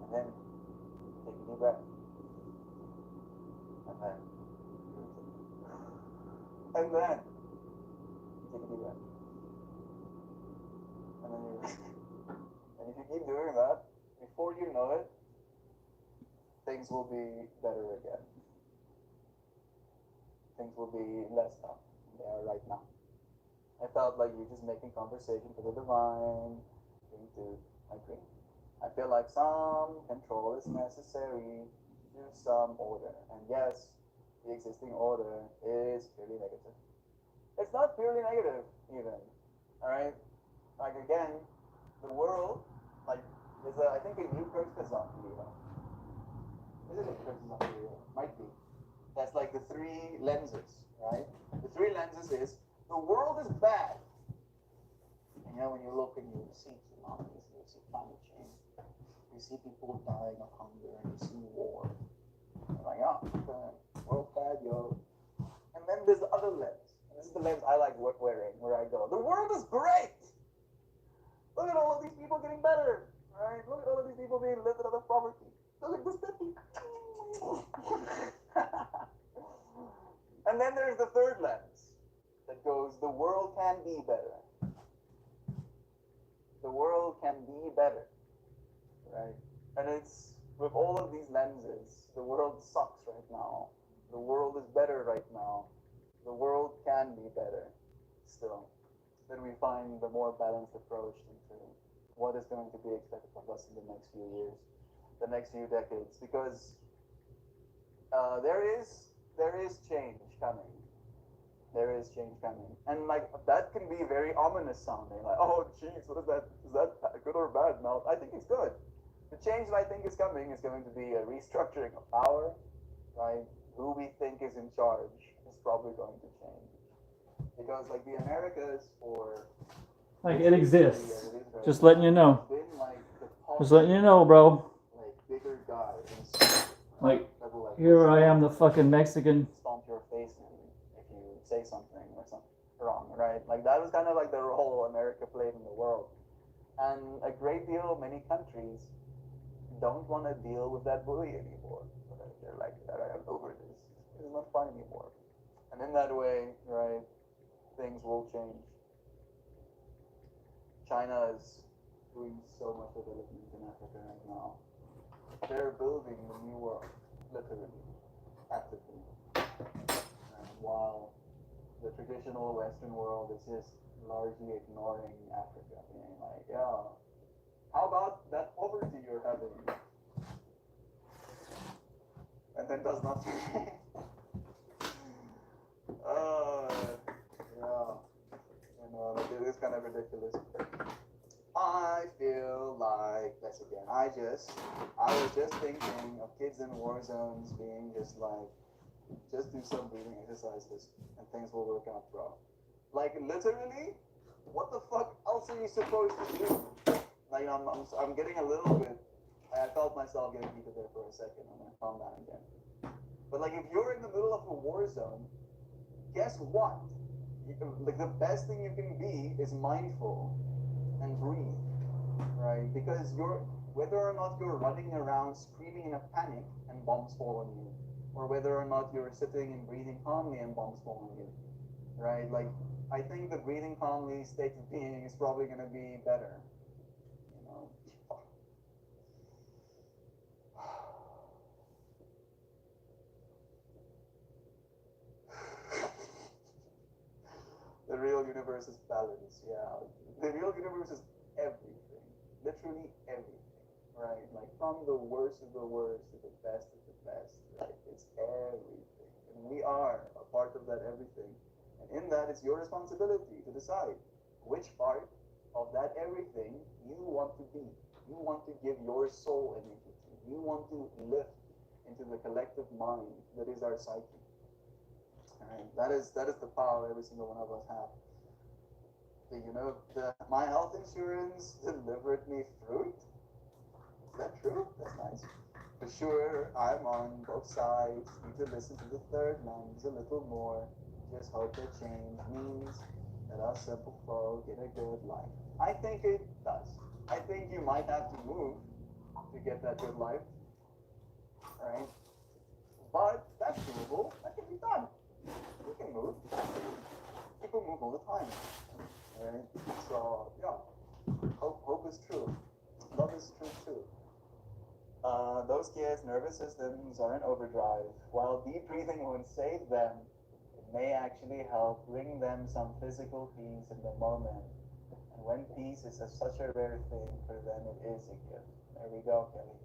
And then take a deep breath. And then take a deep breath. And then you and if you keep doing that, before you know it, things will be better again. Things will be less tough than they are right now. I felt like you're just making conversation for the divine. I agree. I feel like some control is necessary to some order. And yes, the existing order is purely negative. It's not purely negative, even. Alright? Like, again, the world, like, is I think a new criticism video. Is it a criticism video? Might be. That's like the three lenses, right? The three lenses is the world is bad. And you know, when you look and you see tsunamis, you see climate change, you see people dying of hunger, and you see war. You're like, oh, the world's bad, yo. And then there's the other lens. And this is the lens I like wearing, where I go, the world is great! Look at all of these people getting better, right? Look at all of these people being lifted out of poverty. Look at this city. And then there's the third lens that goes, the world can be better. The world can be better, right? And it's, with all of these lenses, the world sucks right now. The world is better right now. The world can be better still. Then we find the more balanced approach into what is going to be expected of us in the next few years, the next few decades, because there is change coming. There is change coming, and like that can be very ominous sounding. Like, oh, jeez, what is that? Is that good or bad? No, I think it's good. The change that I think is coming is going to be a restructuring of power, right? Who we think is in charge is probably going to change because, like, the Americas for Like it exists. right Just letting you know. been like the Just letting you know, bro. like bigger guy in school, Like level like here I am, the fucking Mexican. stomp your face in if you say something or something wrong, right? Like that was kind of like the role America played in the world, and a great deal of many countries don't want to deal with that bully anymore. They're like, I'm over this. It's not fun anymore. And in that way, right, things will change. China is doing so much development in Africa right now. They're building the new world, literally, actively. And while the traditional Western world is just largely ignoring Africa, being like, yeah, how about that poverty you're having? And then does nothing. Yeah. You know, like it is kind of ridiculous. I feel like, that's again, I was just thinking of kids in war zones being just like, just do some breathing exercises and things will work out, bro. Like, literally, what the fuck else are you supposed to do? Like, I'm getting a little bit, I felt myself getting heated there for a second and then calm down again. But like, if you're in the middle of a war zone, guess what? Like, the best thing you can be is mindful and breathe, right? Because whether or not you're running around screaming in a panic and bombs fall on you, or whether or not you're sitting and breathing calmly and bombs fall on you, right? Like, I think the breathing calmly state of being is probably going to be better, you know? The real universe is balance, yeah. The real universe is everything, literally everything, right? Like from the worst of the worst to the best of the best, right? It's everything. And we are a part of that everything. And in that, it's your responsibility to decide which part of that everything you want to be. You want to give your soul energy to. You want to lift into the collective mind that is our psyche. Right. That is the power every single one of us have. My health insurance delivered me fruit. Is that true? That's nice. For sure, I'm on both sides. Need to listen to the third lens a little more. Just hope that change means that us simple folk get a good life. I think it does. I think you might have to move to get that good life. Right? But that's doable. That can be done. You can move. People move all the time. Right? So, yeah. Hope is true. Love is true too. Those kids' nervous systems are in overdrive. While deep breathing won't save them, it may actually help bring them some physical peace in the moment. And when peace is such a rare thing, for them it is a gift. There we go, Kelly.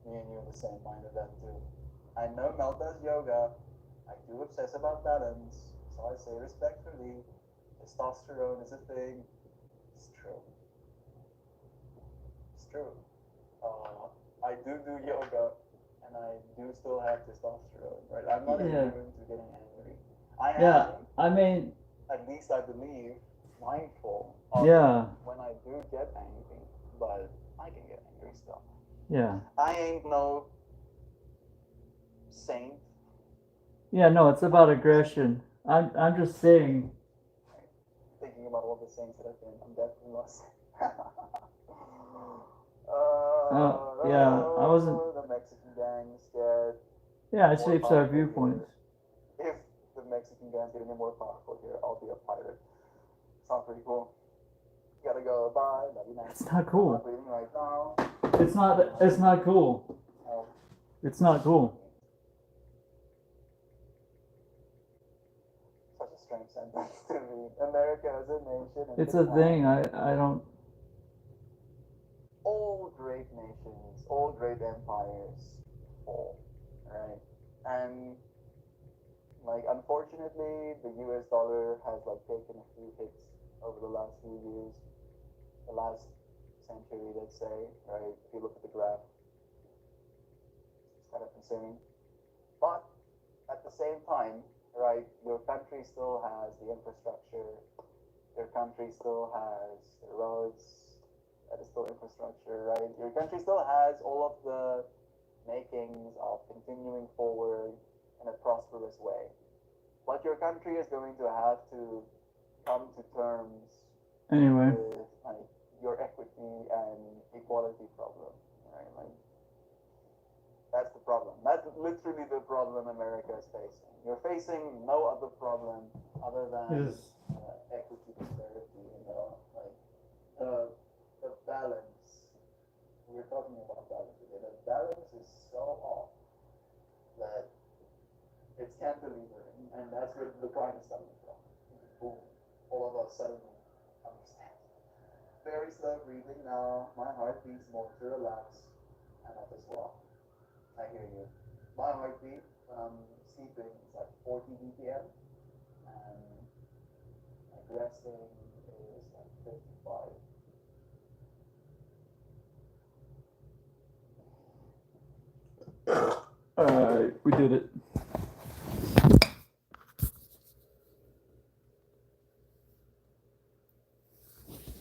Me and you are the same mind of that too. I know Mel does yoga. I do obsess about balance, so I say respectfully, testosterone is a thing. It's true. It's true. I do yoga, and I do still have testosterone, right? I'm not immune to getting angry. I am, I mean, at least I believe, mindful of when I do get angry, but I can get angry still. Yeah. I ain't no saint. Yeah, no, it's about aggression. I'm just saying. Thinking about all the saints that I've been, I'm definitely lost. I wasn't. The Mexican gang scared. Yeah, it shapes our viewpoints. If the Mexican gang's getting more powerful here, I'll be a pirate. Sounds pretty cool. Gotta go. Bye. Love you, nice. It's not cool. I'm breathing right now. It's not cool. Oh. It's not cool. Such a strange sentence to me. America as a nation. It's a thing. I don't. All great nations, all great empires fall, right? And Like, unfortunately, the US dollar has like taken a few hits over the last few years, the last century, let's say, right? If you look at the graph, it's kind of concerning. But at the same time, right, your country still has the infrastructure, your country still has the roads, that is still infrastructure, right? Your country still has all of the makings of continuing forward in a prosperous way. But your country is going to have to come to terms Anyway, with like your equity and equality problem, right? Like that's the problem. That's literally the problem America is facing. You're facing no other problem other than yes. equity disparity. You know, like the balance. We were talking about balance today. The balance is so off that it's cantilevering, and that's where the crime is coming from. Boom! All of us suddenly understand. Very slow breathing now. My heart beats more to relax, and up as well. I hear you. My heartbeat when I'm sleeping is like 40 BPM, and like resting is like 55. Alright, we did it.